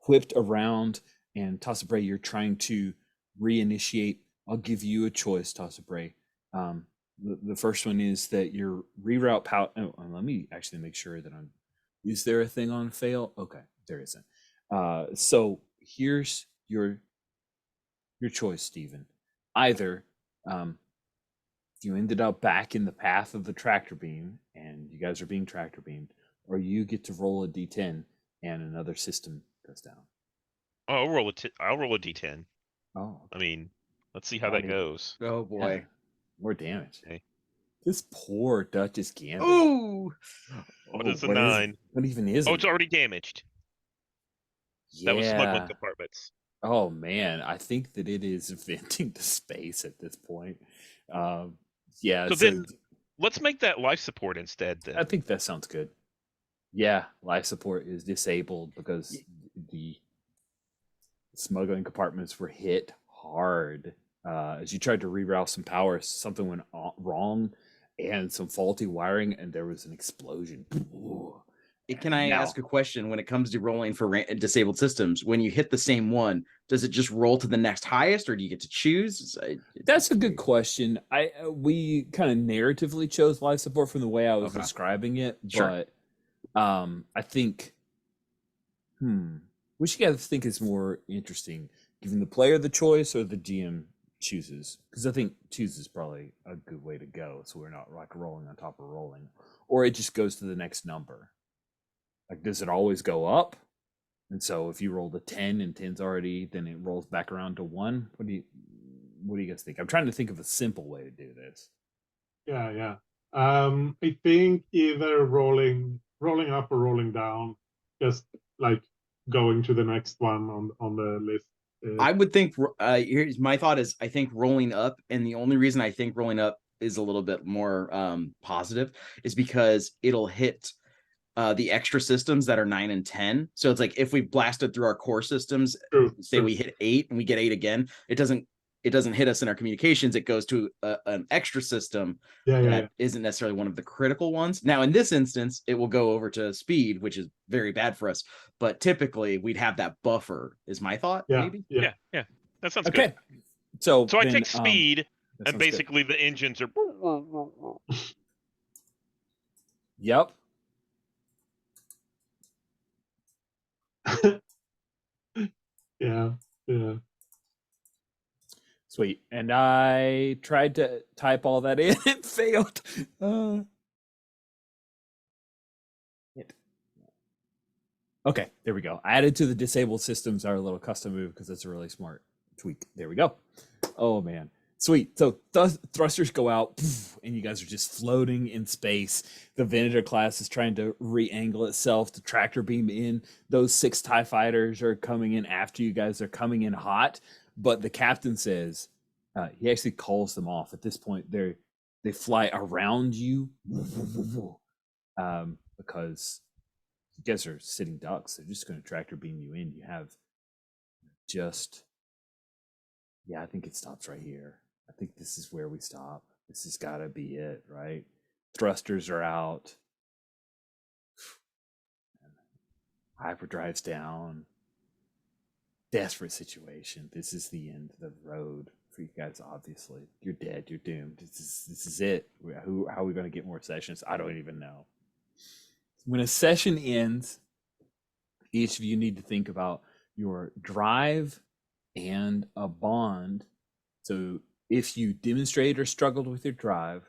whipped around, and Tassabre, you're trying to reinitiate. I'll give you a choice, Tassabre. The first one is that your reroute power. Oh, let me actually make sure that I'm. Is there a thing on fail? Okay, there isn't. So here's your choice, Stephen. Either you ended up back in the path of the tractor beam, and you guys are being tractor beamed, or you get to roll a d10 and another system goes down. I'll roll a d10. Oh, I mean, let's see how that goes. Oh boy. More damage. Okay. This poor Duchess Gambit. Ooh. What is a 9? What even is Oh, it? it's already damaged. Yeah. That was smuggling compartments. Oh man, I think that it is venting to space at this point. Yeah. So then, let's make that life support instead. Then I think that sounds good. Yeah, life support is disabled because the smuggling compartments were hit hard. As you tried to reroute some power, something went wrong, and some faulty wiring, and there was an explosion. Ooh. Can I ask a question? When it comes to rolling for disabled systems, when you hit the same one, does it just roll to the next highest, or do you get to choose? That's a good question. We kind of narratively chose life support from the way I was Okay. describing it, Sure. but I think, which you guys think is more interesting, giving the player the choice or the GM chooses? Because I think choose is probably a good way to go, so we're not like rolling on top of rolling, or it just goes to the next number. Like, does it always go up? And so if you rolled a 10 and 10's already, then it rolls back around to 1. What do you guys think? I'm trying to think of a simple way to do this. Yeah. I think either rolling up or rolling down, just like going to the next one on the list. I would think here's my thought is I think rolling up, and the only reason I think rolling up is a little bit more positive is because it'll hit the extra systems that are 9 and 10. So it's like if we blasted through our core systems, say we hit 8 and we get 8 again, it doesn't hit us in our communications. It goes to an extra system that isn't necessarily one of the critical ones. Now, in this instance, it will go over to speed, which is very bad for us. But typically, we'd have that buffer. Is my thought? Maybe. Yeah. That sounds Okay. good. So I take speed, and good. basically the engines are. Yep. Yeah. Sweet. And I tried to type all that in and failed. Okay, there we go. I added to the disabled systems our little custom move because that's a really smart tweak. There we go. Oh man. Sweet. So thrusters go out, and you guys are just floating in space. The Venator class is trying to re-angle itself to tractor beam in. Those 6 TIE fighters are coming in after you guys. Are coming in hot, but the captain says he actually calls them off. At this point, they fly around you because you guys are sitting ducks. They're just going to tractor beam you in. You have just, I think it stops right here. I think this is where we stop. This has got to be it, right? Thrusters are out. Hyperdrive's down. Desperate situation. This is the end of the road for you guys, obviously. You're dead. You're doomed. This is it. How are we going to get more sessions? I don't even know. When a session ends, each of you need to think about your drive and a bond. So if you demonstrated or struggled with your drive,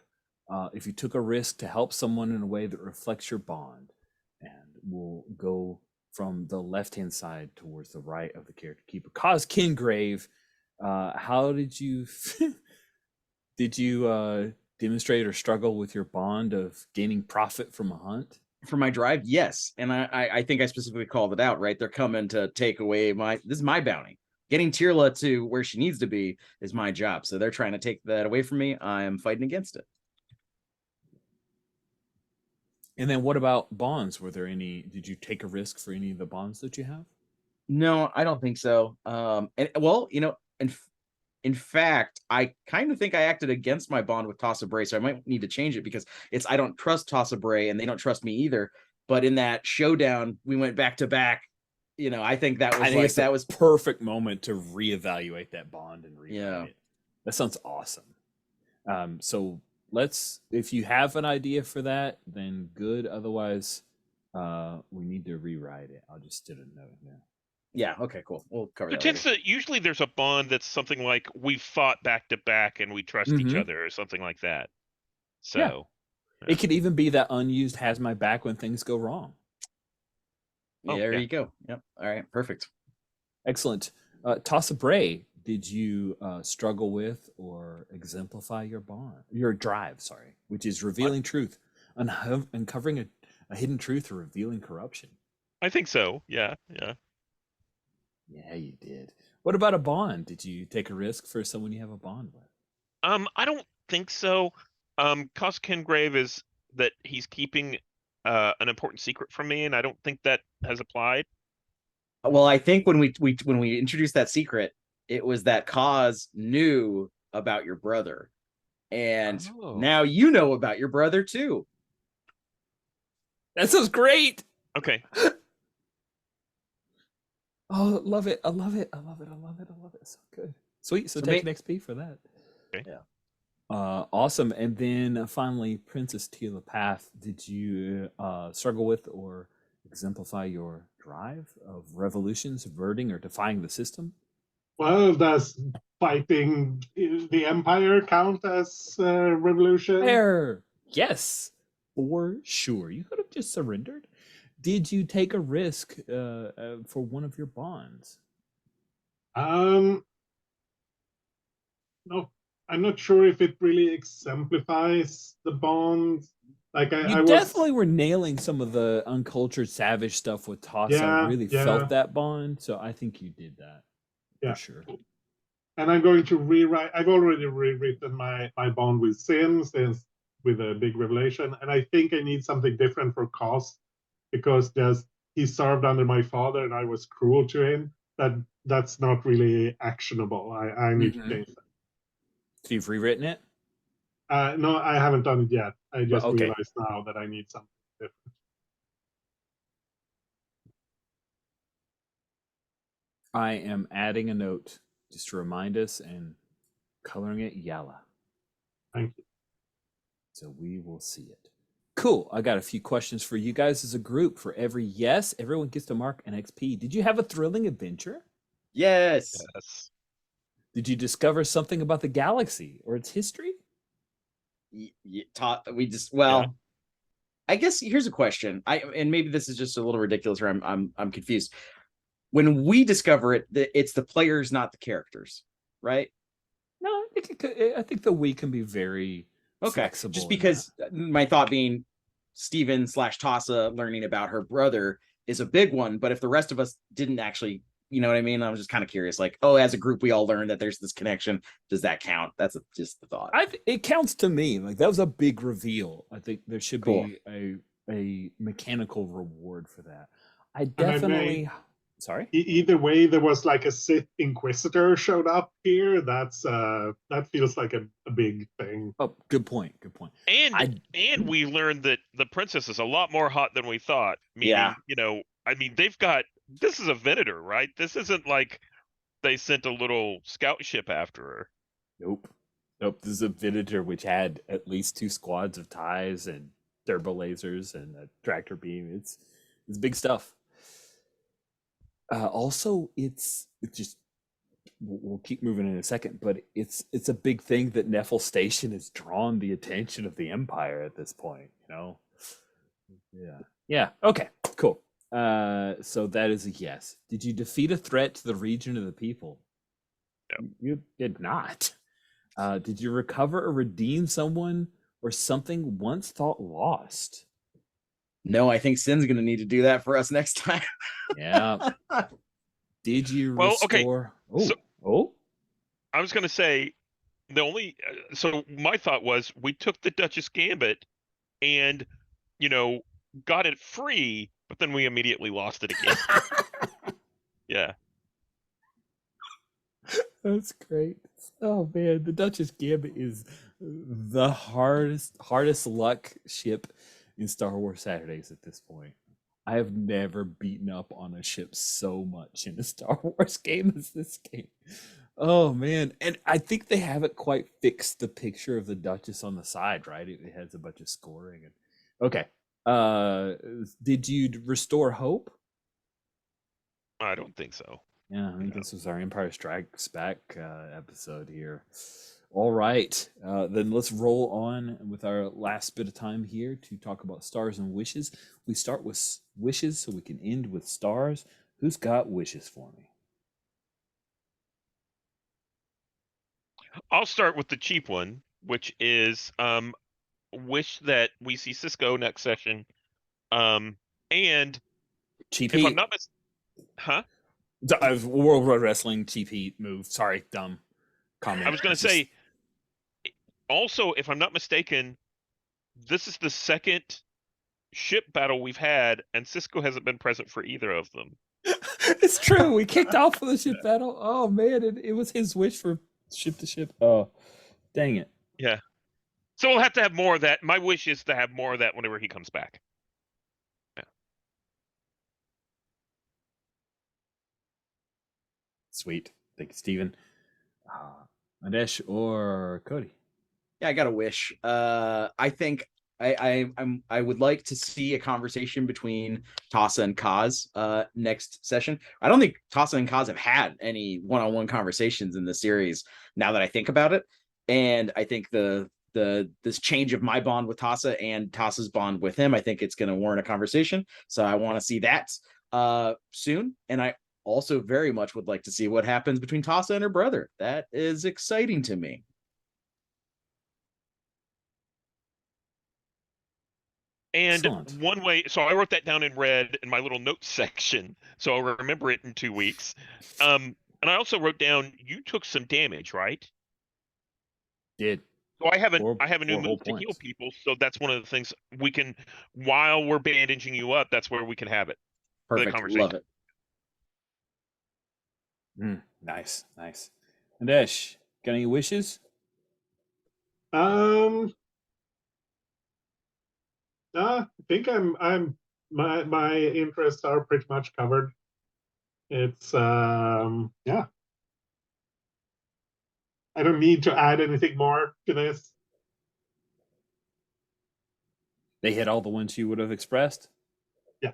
if you took a risk to help someone in a way that reflects your bond, and we'll go from the left-hand side towards the right of the character keeper. Cause Kingrave, how did you demonstrate or struggle with your bond of gaining profit from a hunt? For my drive, yes. And I think I specifically called it out, right? They're coming to take away this is my bounty. Getting Tyrla to where she needs to be is my job. So they're trying to take that away from me. I am fighting against it. And then what about bonds? Did you take a risk for any of the bonds that you have? No, I don't think so. And well, and In fact, I kind of think I acted against my bond with Tasa Bray, so I might need to change it because I don't trust Tasa Bray and they don't trust me either. But in that showdown, we went back to back. I think that was it's that was perfect moment to reevaluate that bond and rewrite it. That sounds awesome. So if you have an idea for that, then good. Otherwise, we need to rewrite it. I'll just do a note here. Yeah. Okay. Cool. We'll cover that. Usually there's a bond that's something like we fought back to back and we trust each other or something like that. So it could even be that unused has my back when things go wrong. There you go. Yep. All right. Perfect. Excellent. Tasa Bray, did you struggle with or exemplify your drive, which is revealing truth, uncovering a hidden truth or revealing corruption? I think so. Yeah. Yeah, you did. What about a bond? Did you take a risk for someone you have a bond with? I don't think so. Cos Kingrave is that he's keeping an important secret from me, and I don't think that has applied. Well, I think when we introduced that secret, it was that Cos knew about your brother, and now you know about your brother too. That sounds great. Okay. Oh, love it. I love it. So good. Sweet. So take an XP for that. Okay. Yeah. Awesome. And then finally, Princess Telepath, did you struggle with or exemplify your drive of revolution, subverting, or defying the system? Well, does fighting the Empire count as revolution? Yes, for sure. You could have just surrendered. Did you take a risk for one of your bonds? No, I'm not sure if it really exemplifies the bond. Like I definitely were nailing some of the uncultured, savage stuff with Tasa. I really felt that bond, so I think you did that for sure. And I'm going to rewrite. I've already rewritten my bond with Sin, since with a big revelation, and I think I need something different for Cos, because he served under my father and I was cruel to him. That's not really actionable. I need to change that. So you've rewritten it? No, I haven't done it yet. I just realized now that I need something different. I am adding a note just to remind us and coloring it Yala. Thank you. So we will see it. Cool. I got a few questions for you guys as a group. For every yes, everyone gets to mark an XP. Did you have a thrilling adventure? Yes. Did you discover something about the galaxy or its history? I guess here's a question. And maybe this is just a little ridiculous, or I'm confused. When we discover it, it's the players, not the characters, right? No, I think the we can be very flexible. Just because my thought being Steven/Tasa learning about her brother is a big one, but if the rest of us didn't actually, you know what I mean? I was just kind of curious, like, as a group, we all learned that there's this connection. Does that count? That's just the thought. It counts to me. Like, that was a big reveal. I think there should be a mechanical reward for that. I definitely... Sorry? Either way, there was like a Sith Inquisitor showed up here. That feels like a big thing. Oh, good point. And we learned that the princess is a lot more hot than we thought. Meaning, they've got... This is a Venator, right? This isn't like they sent a little scout ship after her. Nope. This is a Venator which had at least 2 squads of TIEs and turbo lasers and a tractor beam. It's big stuff. Also, it's just, we'll keep moving in a second, but it's a big thing that Neffel Station has drawn the attention of the Empire at this point, Yeah. Okay, cool. So that is a yes. Did you defeat a threat to the region of the people? No. You did not. Did you recover or redeem someone or something once thought lost? No, I think Sin's going to need to do that for us next time. Yeah. Did you restore? Okay. I was going to say, so my thought was we took the Duchess Gambit and, got it free, but then we immediately lost it again. Yeah. That's great. Oh man, the Duchess Gambit is the hardest luck ship in Star Wars Saturdays at this point. I have never beaten up on a ship so much in a Star Wars game as this game. Oh man, and I think they haven't quite fixed the picture of the Duchess on the side, right? It has a bunch of scoring and okay. Did you restore hope? I don't think so. Yeah, I think No. this was our Empire Strikes Back episode here. All right, then let's roll on with our last bit of time here to talk about stars and wishes. We start with wishes so we can end with stars. Who's got wishes for me? I'll start with the cheap one, which is wish that we see Cisco next session. And Cheap if Heat. I'm not huh? World Road Wrestling Cheap Heat move. Sorry, dumb comment. I was going to say, also, if I'm not mistaken, this is the second ship battle we've had, and Cisco hasn't been present for either of them. It's true. We kicked off with the ship battle. Oh man, it was his wish for ship to ship. Oh, dang it. Yeah. So we'll have to have more of that. My wish is to have more of that whenever he comes back. Yeah. Sweet. Thank you, Steven. Adesh or Cody? Yeah, I got a wish. I think I would like to see a conversation between Tassa and Kaz next session. I don't think Tassa and Kaz have had any one-on-one conversations in the series now that I think about it. And I think this change of my bond with Tassa and Tassa's bond with him, I think it's going to warrant a conversation. So I want to see that soon. And I also very much would like to see what happens between Tassa and her brother. That is exciting to me. And Excellent. one way, so I wrote that down in red in my little notes section, so I'll remember it in 2 weeks. And I also wrote down you took some damage, right? Did. So I have a Four new whole move to heal points. people, so that's one of the things we can, while we're bandaging you up, that's where we can have it. For the Perfect. conversation. Love it. Nice. Adesh, got any wishes? I think my interests are pretty much covered. It's yeah. I don't need to add anything more to this. They hit all the ones you would have expressed? Yeah.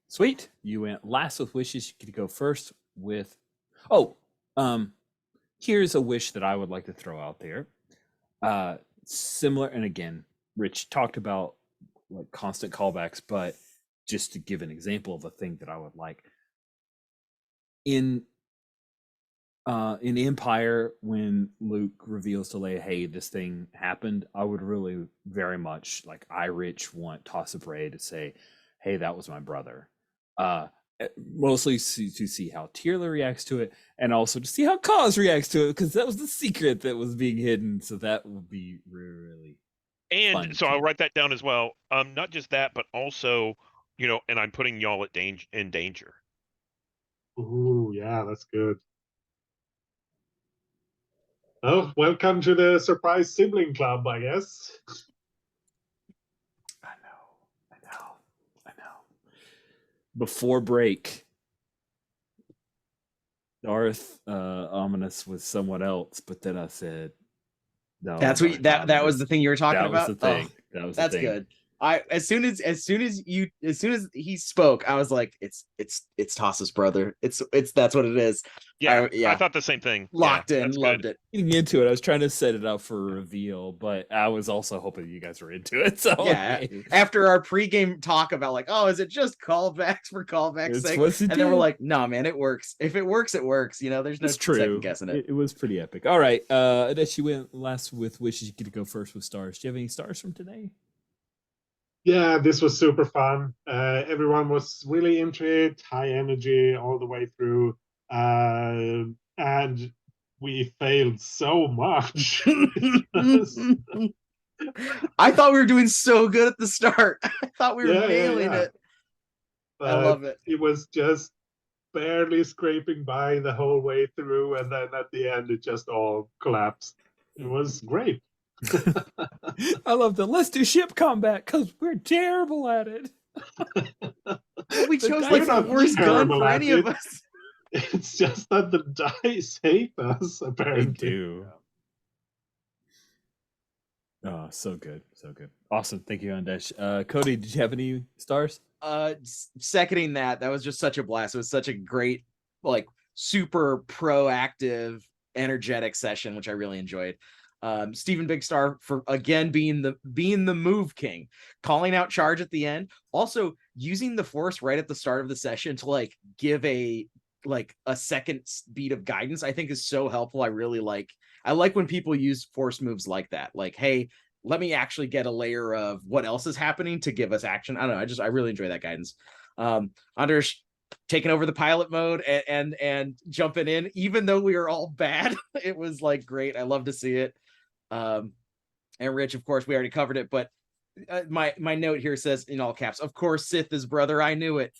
Sweet. You went last with wishes. You get to go first with here's a wish that I would like to throw out there. Similar, and again, Rich talked about like constant callbacks, but just to give an example of a thing that I would like in Empire, when Luke reveals to Leia, "Hey, this thing happened," I would really very much like Rich want Tassa Bray to say, "Hey, that was my brother." Mostly to see how Tyrla reacts to it, and also to see how Kaz reacts to it, because that was the secret that was being hidden. So that would be really fun. And so I'll write that down as well. Not just that, but also, and I'm putting y'all at in danger. Ooh, yeah, that's good. Oh, welcome to the surprise sibling club, I guess. I know. Before break, Darth Ominous was someone else, but then I said, "No." That's what that was the thing you were talking about. That was the thing. That was that's the thing. good. As soon as he spoke, I was like, it's Tassa's brother. It's that's what it is. Yeah, I thought the same thing. Locked in, loved it. Getting into it, I was trying to set it up for a reveal, but I was also hoping you guys were into it. So yeah, after our pregame talk about like, oh, is it just callbacks for callbacks' sake? And then we're like, no, man, it works. If it works, it works. There's no second guessing it. It was pretty epic. All right, Adesh, you went last with wishes. You get to go first with stars. Do you have any stars from today? Yeah, this was super fun. Everyone was really into it, high energy all the way through. And we failed so much. I thought we were doing so good at the start. I thought we were nailing it. I love it. It was just barely scraping by the whole way through, and then at the end it just all collapsed. It was great. I love the let's do ship combat because we're terrible at it. We The chose dice like We're the not worst gun terrible for at any of it. us. It's just that the dice hate us, They apparently. do. Oh, so good. So good. Awesome. Thank you, Andesh. Cody, did you have any stars? Seconding that was just such a blast. It was such a great, like, super proactive, energetic session, which I really enjoyed. Stephen Big Star for again being the move king, calling out charge at the end, also using the force right at the start of the session to like give a second beat of guidance. I think is so helpful. I like when people use force moves like that. Like, hey, let me actually get a layer of what else is happening to give us action. I don't know. I really enjoy that guidance. Anders taking over the pilot mode and jumping in, even though we were all bad. It was like great. I love to see it. And Rich, of course, we already covered it, but my note here says in all caps, of course, Sith is brother. I knew it.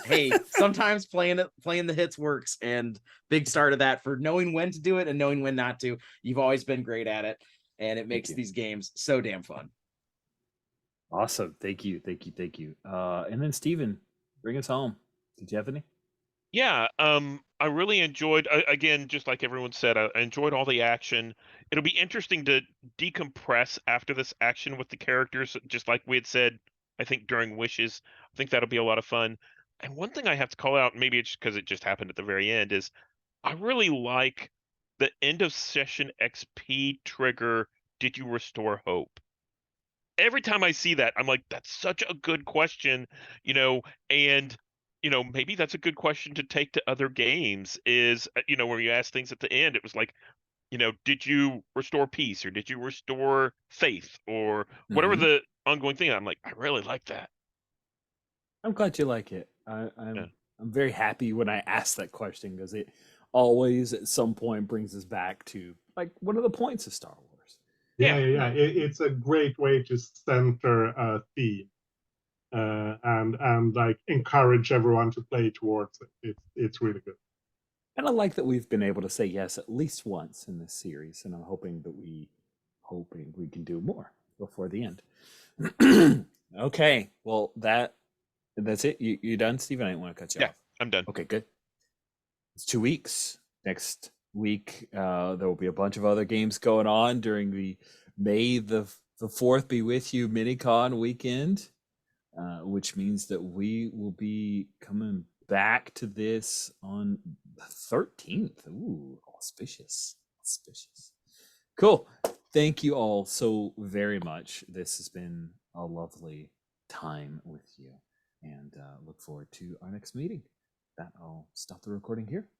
Hey, sometimes playing the hits works, and big star to that for knowing when to do it and knowing when not to. You've always been great at it, and it makes these games so damn fun. Awesome. Thank you. And then Steven, bring us home. Did you have any? Yeah, I really enjoyed, again, just like everyone said, I enjoyed all the action. It'll be interesting to decompress after this action with the characters, just like we had said, I think during Wishes. I think that'll be a lot of fun. And one thing I have to call out, maybe it's because it just happened at the very end, is I really like the end of session XP trigger, did you restore hope? Every time I see that, I'm like, that's such a good question, and maybe that's a good question to take to other games is, where you ask things at the end, it was like, did you restore peace or did you restore faith or whatever Mhm. the ongoing thing? I'm like, I really like that. I'm glad you like it. Yeah. I'm very happy when I ask that question because it always at some point brings us back to like what are the points of Star Wars? Yeah. It's a great way to center a theme and like encourage everyone to play towards it. It's really good. And I like that we've been able to say yes at least once in this series, and I'm hoping we can do more before the end. Okay, well that's it. You done, Steven? I didn't want to cut you Yeah, off. I'm done. Okay, good. It's 2 weeks. Next week, there will be a bunch of other games going on during the May the 4th Be With You Minicon weekend, which means that we will be coming back to this on the 13th. Ooh, auspicious. Cool. Thank you all so very much. This has been a lovely time with you, and look forward to our next meeting. That I'll stop the recording here.